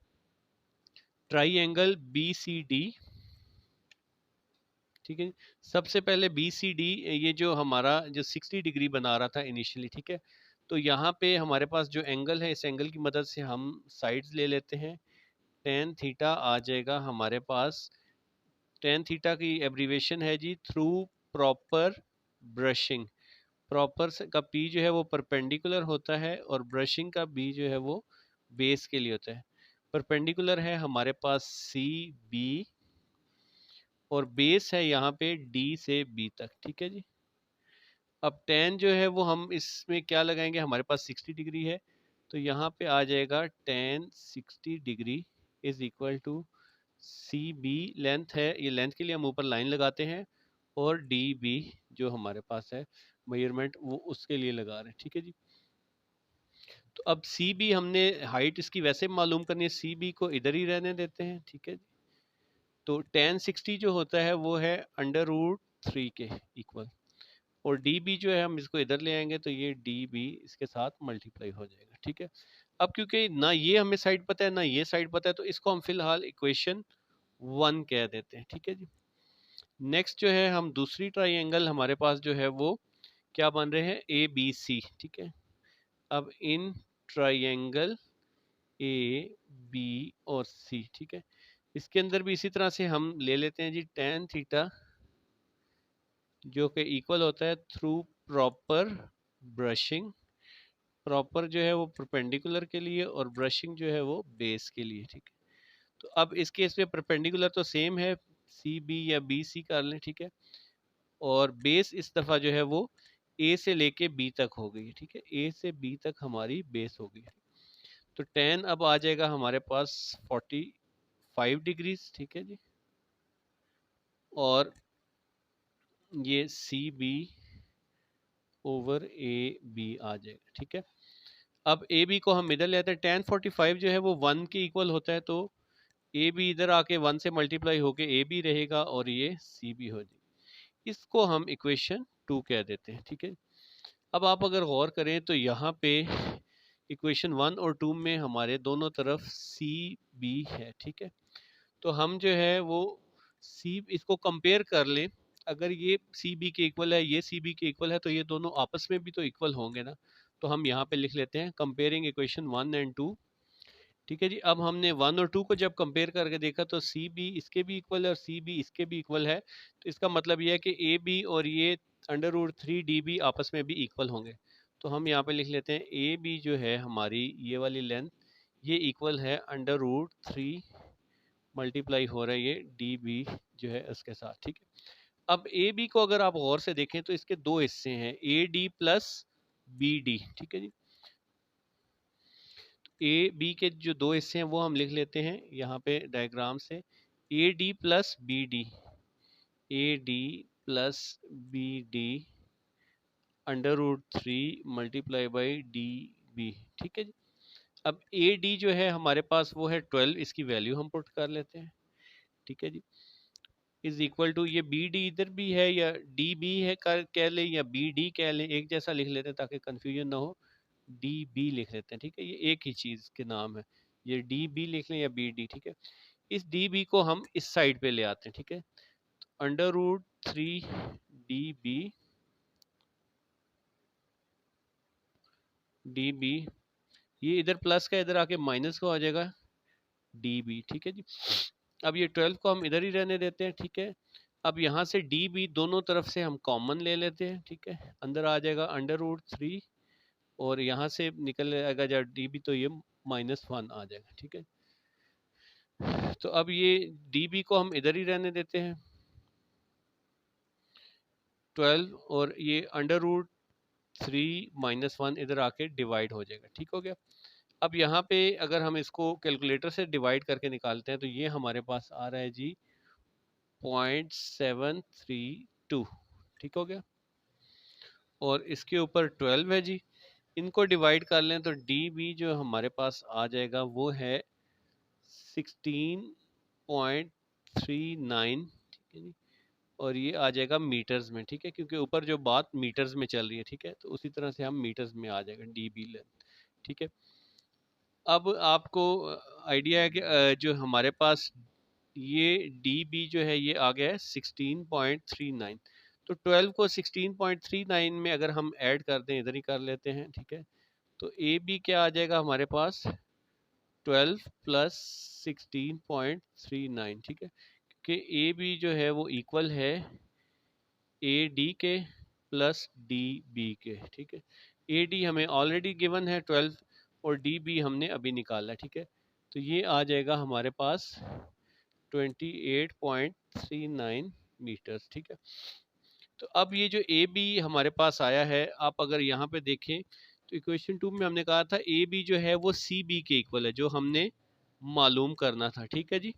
ट्राइंगल BCD। ठीक है, सबसे पहले BCD, ये जो हमारा जो 60 डिग्री बना रहा था इनिशियली। ठीक है, तो यहाँ पे हमारे पास जो एंगल है, इस एंगल की मदद से हम साइड्स ले लेते हैं। टेन थीटा आ जाएगा हमारे पास, टेन थीटा की एब्रीवेशन है जी थ्रू प्रॉपर ब्रशिंग। प्रॉपर का P जो है वो परपेंडिकुलर होता है, और ब्रशिंग का B जो है वो बेस के लिए होता है। परपेंडिकुलर है हमारे पास CB, और बेस है यहाँ पे D से B तक। ठीक है जी, अब टेन जो है वो हम इसमें क्या लगाएंगे, हमारे पास 60 डिग्री है, तो यहाँ पे आ जाएगा tan 60 degree is equal to CB, length है, ये लेंथ के लिए हम ऊपर लाइन लगाते हैं, और डी बी जो हमारे पास है मेजरमेंट वो उसके लिए लगा रहे हैं, ठीक है जी। तो अब सी बी हमने हाइट इसकी वैसे मालूम करनी है, सी बी को इधर ही रहने देते हैं, ठीक है जी। तो tan 60 जो होता है वो है √3 के इक्वल, और डी बी जो है हम इसको इधर ले आएंगे तो ये डी बी इसके साथ मल्टीप्लाई हो जाएगा, ठीक है। अब क्योंकि ना ये हमें साइड पता है ना ये साइड पता है, तो इसको हम फिलहाल इक्वेशन 1 कह देते हैं, ठीक है जी। नेक्स्ट जो है हम दूसरी ट्राइंगल हमारे पास जो है वो क्या बन रहे हैं, ए बी सी, ठीक है। अब इन ट्राइंगल ए बी और सी, ठीक है, इसके अंदर भी इसी तरह से हम ले लेते हैं जी tan थीटा जो कि इक्वल होता है थ्रू प्रॉपर ब्रशिंग। प्रॉपर जो है वो परपेंडिकुलर के लिए और ब्रशिंग जो है वो बेस के लिए, ठीक है। तो अब इस केस में परपेंडिकुलर तो सेम है, सी बी या बी सी कर लें, ठीक है। और बेस इस दफ़ा जो है वो ए से लेके बी तक हो गई है, ठीक है। ए से बी तक हमारी बेस हो गई है। तो tan अब आ जाएगा हमारे पास 45 डिग्रीज, ठीक है जी। और ये C B over A B आ जाएगा, ठीक है। अब ए बी को हम इधर लेते हैं, tan 45 जो है वो 1 के इक्वल होता है, तो ए बी इधर आके 1 से मल्टीप्लाई होके ए बी रहेगा और ये सी बी हो जाएगी। इसको हम इक्वेशन 2 कह देते हैं, ठीक है। अब आप अगर गौर करें तो यहाँ पे इक्वेशन 1 और 2 में हमारे दोनों तरफ सी बी है, ठीक है। तो हम जो है वो सी इसको कंपेयर कर लें, अगर ये सी बी के इक्वल है ये सी बी के इक्वल है तो ये दोनों आपस में भी तो इक्वल होंगे ना। तो हम यहाँ पे लिख लेते हैं कंपेयरिंग इक्वेशन 1 एंड 2, ठीक है जी। अब हमने 1 और 2 को जब कंपेयर करके देखा तो सी बी इसके भी इक्वल है और सी बी इसके भी इक्वल है, तो इसका मतलब यह है कि ए बी और ये √3 डी बी आपस में भी इक्वल होंगे। तो हम यहाँ पे लिख लेते हैं ए बी जो है हमारी ये वाली लेंथ ये इक्वल है √3 मल्टीप्लाई हो रहा है ये डी बी जो है उसके साथ, ठीक है। अब ए बी को अगर आप गौर से देखें तो इसके दो हिस्से हैं, A D plus B D, ठीक है जी। ए बी के जो दो हिस्से हैं वो हम लिख लेते हैं यहाँ पे डायग्राम से, A D plus B D, A D plus B D √3 multiply by D B, ठीक है जी। अब ए डी जो है हमारे पास वो है 12, इसकी वैल्यू हम पुट कर लेते हैं, ठीक है जी। इज इक्वल टू ये बी डी इधर भी है या डी बी है कह लें या बी डी कह लें, एक जैसा लिख लेते हैं ताकि कंफ्यूजन ना हो। डी बी लिख लेते हैं, ठीक है, ये एक ही चीज़ के नाम है, ये डी बी लिख लें या बी डी, ठीक है। इस डी बी को हम इस साइड पे ले आते हैं, ठीक है। √3 डी बी डी बी, ये इधर प्लस का इधर आके माइनस का हो जाएगा डी बी, ठीक है जी। अब ये 12 को हम इधर ही रहने देते हैं, ठीक है। अब यहाँ से डी बी दोनों तरफ से हम कॉमन ले लेते हैं, ठीक है। अंदर आ जाएगा √3 और यहाँ से निकल जाएगा जब डी बी तो ये -1 आ जाएगा, ठीक है। तो अब ये डी बी को हम इधर ही रहने देते हैं 12 और ये √3 -1 इधर आके डिवाइड हो जाएगा, ठीक हो गया। अब यहाँ पे अगर हम इसको कैलकुलेटर से डिवाइड करके निकालते हैं तो ये हमारे पास आ रहा है जी 0.732, ठीक हो गया। और इसके ऊपर 12 है जी, इनको डिवाइड कर लें तो डी बी जो हमारे पास आ जाएगा वो है 16.39, ठीक है जी। और ये आ जाएगा मीटर्स में, ठीक है, क्योंकि ऊपर जो बात मीटर्स में चल रही है, ठीक है, तो उसी तरह से हम मीटर्स में आ जाएगा डी बी लेंथ, ठीक है। अब आपको आइडिया है कि जो हमारे पास ये डी बी जो है ये आ गया है 16.39, तो 12 को 16.39 में अगर हम ऐड कर दें, इधर ही कर लेते हैं, ठीक है, तो ए बी क्या आ जाएगा हमारे पास 12 प्लस 16.39, ठीक है, क्योंकि ए बी जो है वो इक्वल है ए डी के प्लस डी बी के, ठीक है। ए डी हमें ऑलरेडी गिवन है 12 और डी बी हमने अभी निकाला, ठीक है। तो ये आ जाएगा हमारे पास 28.39 मीटर्स, ठीक है। तो अब ये जो ए बी हमारे पास आया है, आप अगर यहाँ पे देखें तो इक्वेशन 2 में हमने कहा था ए बी जो है वो सी बी के इक्वल है, जो हमने मालूम करना था, ठीक है जी।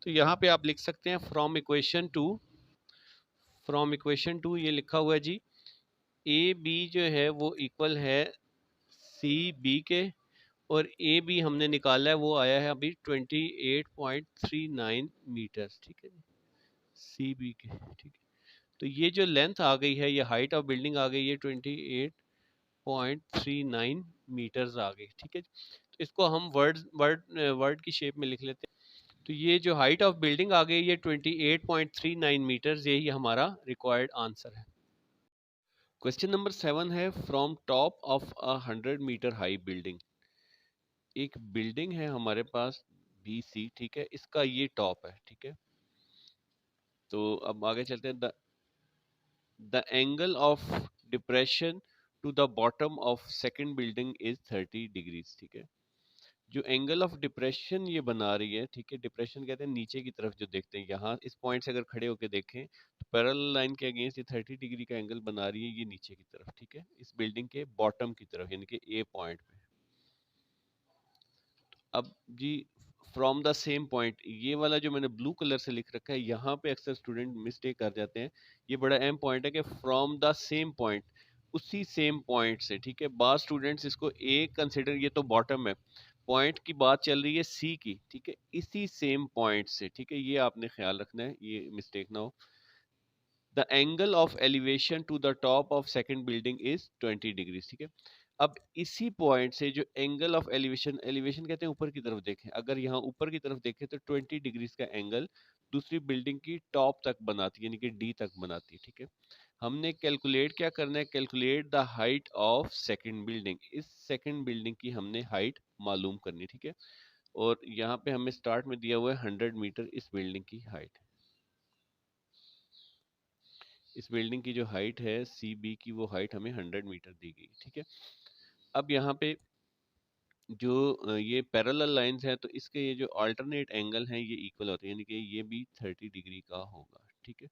तो यहाँ पे आप लिख सकते हैं फ्रॉम इक्वेशन 2 ये लिखा हुआ है जी, ए बी जो है वो इक्वल है सी बी के, और ए बी हमने निकाला है वो आया है अभी 28.39 मीटर, ठीक है जी, सी बी के, ठीक है। तो ये जो लेंथ आ गई है, ये हाइट ऑफ बिल्डिंग आ गई है 28.39 मीटर्स आ गई, ठीक है। तो इसको हम वर्ड की शेप में लिख लेते हैं। तो ये जो हाइट ऑफ बिल्डिंग आ गई ये 28.39 मीटर्स, यही हमारा रिक्वायर्ड आंसर है। क्वेश्चन नंबर 7 है, from top of 100 metre high building. एक बिल्डिंग है हमारे पास बी सी, ठीक है, इसका ये टॉप है, ठीक है। तो अब आगे चलते हैं। The angle of depression to the bottom of second building is 30 degrees, ठीक है। जो एंगल ऑफ डिप्रेशन ये बना रही है, ठीक है, डिप्रेशन कहते हैं नीचे की तरफ जो देखते हैं, यहाँ इस पॉइंट से अगर खड़े होकर देखें तो पैरेलल लाइन के अगेंस्ट ये 30 डिग्री का एंगल बना रही है, ये नीचे की तरफ, ठीक है, इस बिल्डिंग के बॉटम की तरफ, यानी कि ए पॉइंट पे। अब जी, फ्रॉम द सेम पॉइंट, ये वाला जो मैंने ब्लू कलर से लिख रखा है, यहाँ पे अक्सर स्टूडेंट मिस्टेक कर जाते हैं। ये बड़ा अहम पॉइंट है कि फ्रॉम द सेम पॉइंट, उसी सेम पॉइंट से, ठीक है। बाद स्टूडेंट्स इसको ए कंसिडर, ये तो बॉटम है, पॉइंट की बात चल रही है सी की, ठीक है, इसी सेम पॉइंट से, ठीक है, ये आपने ख्याल रखना है, ये मिस्टेक ना हो। The angle of elevation to the top of second building is 20 degree, ठीक है। अब इसी पॉइंट से जो एंगल ऑफ एलिवेशन, एलिवेशन कहते हैं ऊपर की तरफ देखें, अगर यहाँ ऊपर की तरफ देखें तो 20 डिग्रीज का एंगल दूसरी बिल्डिंग की टॉप तक बनाती है, यानी कि डी तक बनाती है, ठीक है। हमने कैलकुलेट क्या करना है, calculate the height of second building, इस सेकंड बिल्डिंग की हमने हाइट मालूम करनी, ठीक है। और यहाँ पे हमें स्टार्ट में दिया हुआ है 100 मीटर इस बिल्डिंग की हाइट। इस बिल्डिंग की जो हाइट है सी बी की, वो हाइट हमें 100 मीटर दी गई, ठीक है। अब यहाँ पे जो ये पैरेलल लाइंस है, तो इसके ये जो अल्टरनेट एंगल हैं ये इक्वल होते हैं, यानी कि ये भी 30 डिग्री का होगा, ठीक है।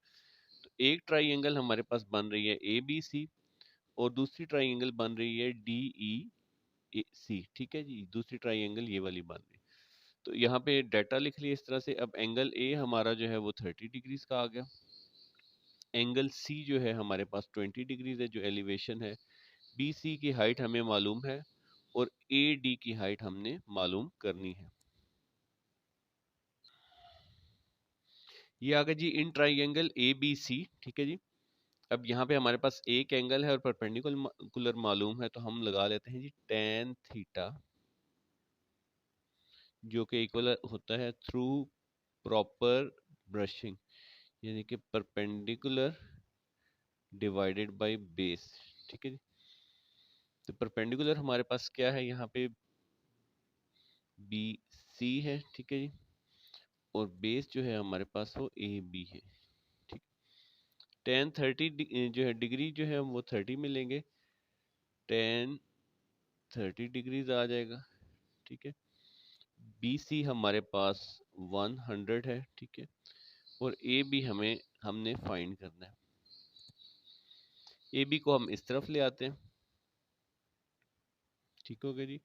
तो एक ट्राइंगल हमारे पास बन रही है ए बी सी, और दूसरी ट्राइंगल बन रही है डी ई सी, ठीक है जी, दूसरी ट्राइंगल ये वाली बन रही है। तो यहाँ पे डाटा लिख लिया इस तरह से। अब एंगल ए हमारा जो है वो 30 डिग्रीज का आ गया, एंगल सी जो है हमारे पास 20 डिग्रीज है, जो एलिवेशन है। बी सी की हाइट हमें मालूम है, और ए डी की हाइट हमने मालूम करनी है। ये आ गया जी इन ट्राइंगल ए बी सी, ठीक है जी। अब यहाँ पे हमारे पास एक एंगल है और परपेंडिकुलर मालूम है, तो हम लगा लेते हैं जी टेन थीटा, जो कि इक्वल होता है थ्रू प्रॉपर ब्रशिंग, यानी कि परपेंडिकुलर डिवाइडेड बाय बेस, ठीक है जी। तो परपेंडिकुलर हमारे पास क्या है, यहाँ पे बी सी है, ठीक है जी, और बेस जो है हमारे पास वो ए बी है, ठीक। टेन 30 जो है डिग्री जो है हम वो 30 में लेंगे, टेन 30 डिग्रीज आ जाएगा, ठीक है। बी सी हमारे पास 100 है, ठीक है, और ए बी हमने फाइंड करना है। ए बी को हम इस तरफ ले आते हैं, ठीक हो गया जी।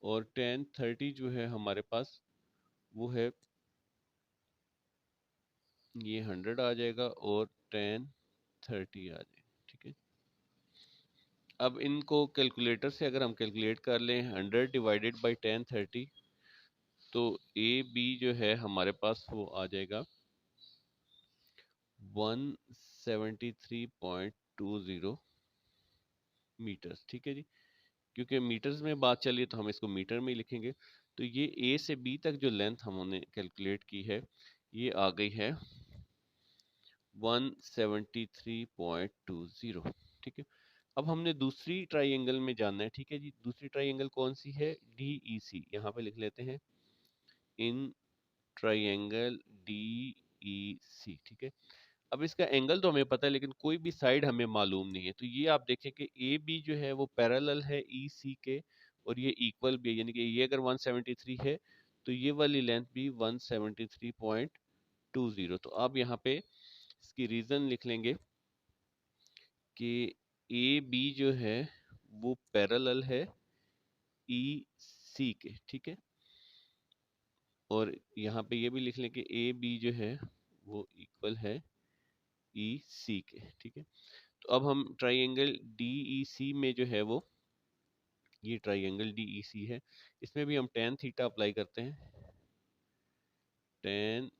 और टेन 30 जो है हमारे पास वो है, ये 100 आ जाएगा और टेन 30 आ जाएगा, ठीक है। अब इनको कैलकुलेटर से अगर हम कैलकुलेट कर लें 100 डिवाइडेड बाई टेन 30, तो ए बी जो है हमारे पास वो आ जाएगा 173.20 मीटर्स, ठीक है जी। क्योंकि मीटर्स में बात चली है तो हम इसको मीटर में ही लिखेंगे। तो ये ए से बी तक जो लेंथ हमने कैलकुलेट की है ये आ गई है 173.20, ठीक है। अब हमने दूसरी ट्राइंगल में जानना है, ठीक है जी। दूसरी ट्राइंगल कौन सी है, डी ई सी, यहाँ पे लिख लेते हैं इन ट्राइंगल डी ई सी, ठीक है। अब इसका एंगल तो हमें पता है, लेकिन कोई भी साइड हमें मालूम नहीं है। तो ये आप देखें कि ए बी जो है वो पैरेलल है ई सी के, और ये इक्वल भी है, यानी कि ये अगर 173 है तो ये वाली लेंथ भी 173.20। तो अब यहाँ पे इसकी रीजन लिख लेंगे कि ए बी जो है वो पैरेलल है ई सी के, ठीक है। और यहाँ पे ये भी लिख लें कि ए बी जो है वो इक्वल है DEC के, ठीक है। तो अब हम ट्राइंगल DEC में जो है वो, ये ट्राइंगल DEC है, इसमें भी हम टेन थीटा अप्लाई करते हैं। Tan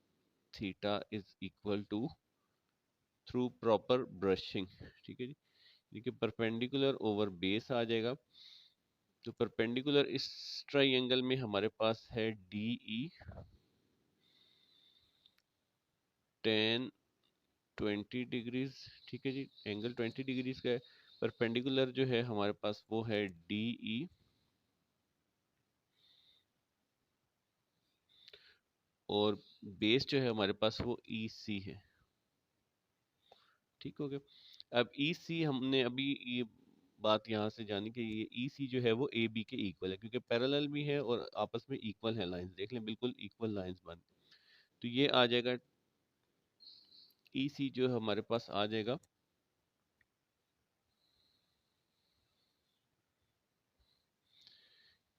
theta is equal to through proper brushing, ठीक है जी। देखिए परपेंडिकुलर ओवर बेस आ जाएगा। तो परपेंडिकुलर इस ट्राइंगल में हमारे पास है DE, टेन 20 डिग्रीज, ठीक है जी। एंगल 20 डिग्रीज का है। परपेंडिकुलर जो है हमारे पास वो है DE, और बेस जो है हमारे पास वो EC है, ठीक हो गया। अब EC हमने अभी ये बात यहाँ से जानी कि ये EC जो है वो AB के इक्वल है, क्योंकि पैरेलल भी है और आपस में इक्वल है लाइंस, देख लें बिल्कुल इक्वल लाइंस बन। तो ये आ जाएगा EC जो हमारे पास आ जाएगा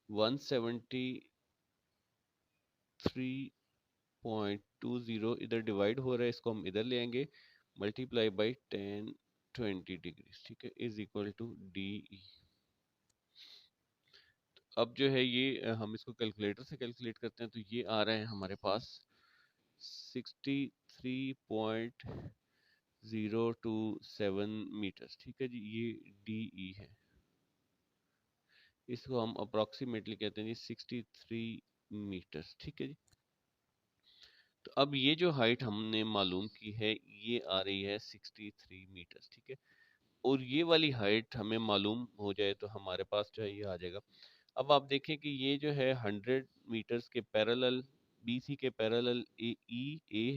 173.20, इधर डिवाइड हो रहा है, इसको हम इधर ले आएंगे, मल्टीप्लाई बाई 10 20 डिग्री, ठीक है, इज इक्वल टू DE। अब जो है ये हम इसको कैलकुलेटर से कैलकुलेट करते हैं, तो ये आ रहा है हमारे पास 63.027 मीटर, ठीक है जी। ये DE है, इसको हम अप्रोक्सीमेटली कहते हैं जी 63 मीटर, ठीक है जी। तो अब ये जो हाइट हमने मालूम की है ये आ रही है 63 मीटर, ठीक है। और ये वाली हाइट हमें मालूम हो जाए तो हमारे पास जो है ये आ जाएगा। अब आप देखें कि ये जो है 100 मीटर्स के पैरेलल, BC के पैरेलल ए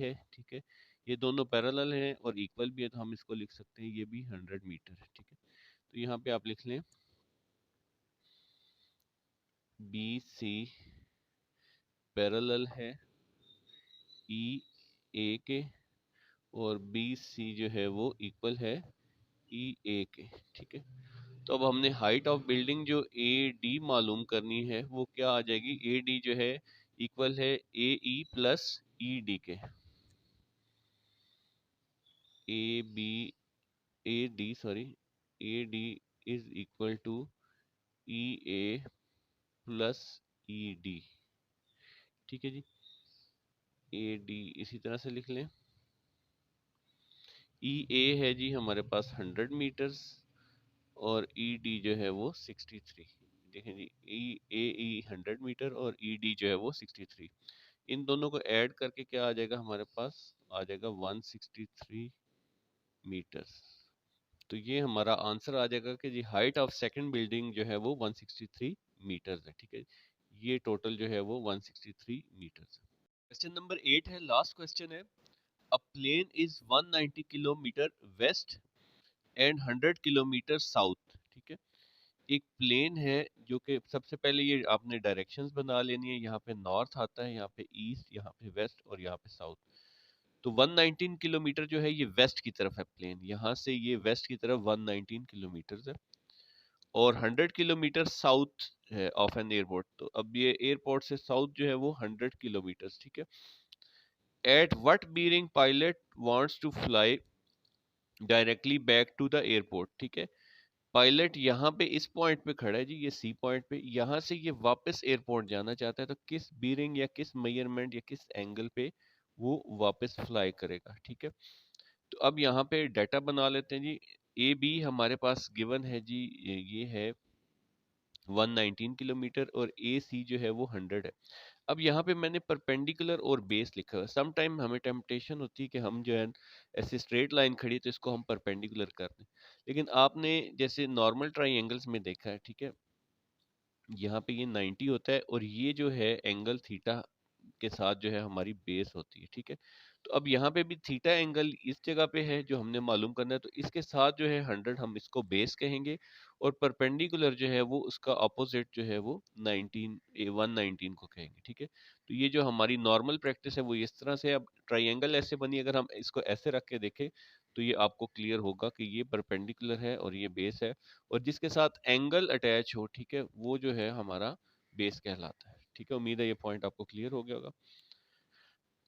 है, ठीक है। ये दोनों पैरेलल हैं और इक्वल भी है, तो हम इसको लिख सकते हैं ये भी 100 मीटर है, ठीक है। तो यहाँ पे आप लिख लें BC पैरेलल है EA के, और BC जो है वो इक्वल है EA के, ठीक है। तो अब हमने हाइट ऑफ बिल्डिंग जो AD मालूम करनी है वो क्या आ जाएगी, AD जो है इक्वल है AE प्लस ED के। AD is equal to EA plus ED, ठीक है जी। AD इसी तरह से लिख लें। EA है जी हमारे पास 100 मीटर्स, और ED जो है वो 63। देखें जी, AE 100 मीटर और ED जो है वो 63। इन दोनों को ऐड करके क्या आ जाएगा हमारे पास, आ जाएगा 163 मीटर्स। तो ये हमारा आंसर आ जाएगा कि जी हाइट ऑफ सेकंड बिल्डिंग जो है वो 163 मीटर्स है, ठीक है। ये टोटल जो है वो 163 मीटर्स है। क्वेश्चन नंबर 8 है, लास्ट क्वेश्चन है। A plane is 190 kilometre west and 100 kilometre south, ठीक है। एक प्लेन है जो कि सबसे पहले ये आपने डायरेक्शंस बना लेनी है। यहाँ पे नॉर्थ आता है, यहाँ पे ईस्ट, यहाँ पे वेस्ट और यहाँ पे साउथ। तो 119 किलोमीटर जो है ये वेस्ट की तरफ है प्लेन, यहाँ से ये वेस्ट की तरफ 119 किलोमीटर है, और 100 किलोमीटर साउथ है ऑफ एन एयरपोर्ट। तो अब ये एयरपोर्ट से साउथ जो है वो 100 किलोमीटर, ठीक है। At what bearing pilot wants to fly directly back to the airport, ठीक है। पायलट यहाँ पे इस पॉइंट पे खड़ा है जी, ये C पॉइंट पे, यहाँ से ये वापस एयरपोर्ट जाना चाहता है, तो किस बीरिंग या किस मेजरमेंट या किस एंगल पे वो वापस फ्लाई करेगा, ठीक है। तो अब यहाँ पे डाटा बना लेते हैं जी। AB हमारे पास गिवन है जी, ये है 119 किलोमीटर, और AC जो है वो 100 है। अब यहाँ पे मैंने परपेंडिकुलर और बेस लिखा है। सम टाइम हमें टेम्पटेशन होती है कि हम जो है ऐसे स्ट्रेट लाइन खड़ी है तो इसको हम परपेंडिकुलर कर दें, लेकिन आपने जैसे नॉर्मल ट्राइंगल्स में देखा है, ठीक है, यहाँ पे ये 90 होता है, और ये जो है एंगल थीटा के साथ जो है हमारी बेस होती है, ठीक है। तो अब यहाँ पे भी थीटा एंगल इस जगह पे है जो हमने मालूम करना है, तो इसके साथ जो है 100 हम इसको बेस कहेंगे, और परपेंडिकुलर जो है वो उसका अपोजिट जो है वो 119 को कहेंगे, ठीक है। तो ये जो हमारी नॉर्मल प्रैक्टिस है वो इस तरह से। अब ट्राइंगल ऐसे बनी, अगर हम इसको ऐसे रख के देखें तो ये आपको क्लियर होगा कि ये परपेंडिकुलर है और ये बेस है, और जिसके साथ एंगल अटैच हो, ठीक है, वो जो है हमारा बेस कहलाता है, ठीक है। उम्मीद है ये पॉइंट आपको क्लियर हो गया होगा।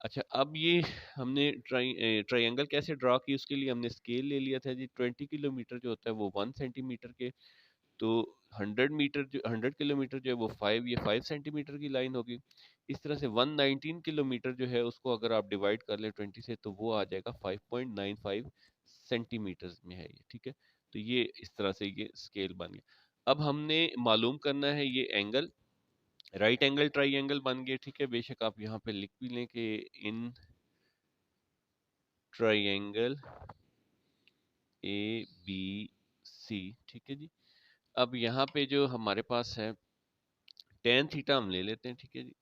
अच्छा, अब ये हमने ट्रायंगल कैसे ड्रा की, उसके लिए हमने स्केल ले लिया था जी। 20 किलोमीटर जो होता है वो 1 सेंटीमीटर के, तो 100 किलोमीटर जो है वो 5, ये 5 सेंटीमीटर की लाइन होगी। इस तरह से 119 किलोमीटर जो है उसको अगर आप डिवाइड कर लें 20 से, तो वो आ जाएगा 5.95 सेंटीमीटर में है ये, ठीक है। तो ये इस तरह से ये स्केल बन गया। अब हमने मालूम करना है ये एंगल, राइट एंगल ट्राइंगल बन गए, ठीक है। बेशक आप यहाँ पे लिख भी लें कि इन ट्राइंगल ए बी सी, ठीक है जी। अब यहाँ पे जो हमारे पास है टेन थीटा हम ले लेते हैं, ठीक है जी।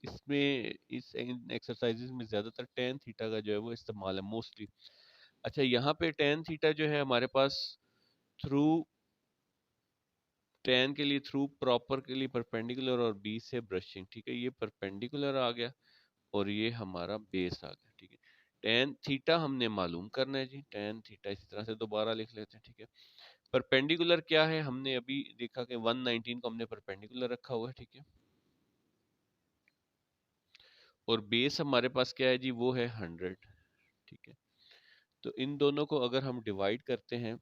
इसमें इस एक्सरसाइजेज में ज्यादातर टेन थीटा का जो है वो इस्तेमाल है मोस्टली। अच्छा, यहाँ पे टेन थीटा जो है हमारे पास थ्रू, टेन के लिए थ्रू, प्रॉपर के लिए परपेंडिकुलर, और बी से ब्रशिंग, ठीक है। ये परपेंडिकुलर आ गया और ये हमारा बेस आ गया, ठीक है। टेन थीटा हमने मालूम करना है जी, टेन थीटा इस तरह से दोबारा लिख लेते हैं, ठीक है। परपेंडिकुलर क्या है, हमने अभी देखा कि 119 को हमने परपेंडिकुलर रखा हुआ है, ठीक है। और बेस हमारे पास क्या है जी, वो है 100, ठीक है। तो इन दोनों को अगर हम डिवाइड करते हैं,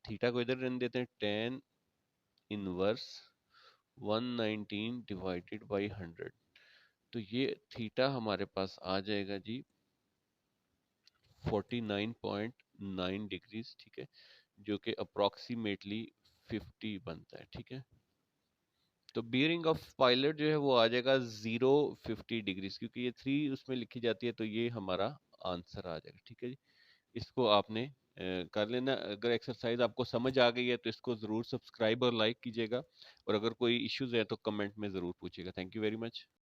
थीटा को इधर रहने देते हैं, टेन इनवर्स 119 डिवाइडेड बाई 100, तो ये थीटा हमारे पास आ जाएगा जी 49.9 डिग्रीज, ठीक है, जो कि अप्रोक्सीमेटली 50 बनता है, ठीक है। तो बियरिंग ऑफ पायलट जो है वो आ जाएगा 050 डिग्रीज, क्योंकि ये 3 उसमें लिखी जाती है, तो ये हमारा आंसर आ जाएगा, ठीक है जी। इसको आपने कर लेना। अगर एक्सरसाइज आपको समझ आ गई है तो इसको ज़रूर सब्सक्राइब और लाइक कीजिएगा, और अगर कोई इश्यूज है तो कमेंट में ज़रूर पूछिएगा। Thank you very much.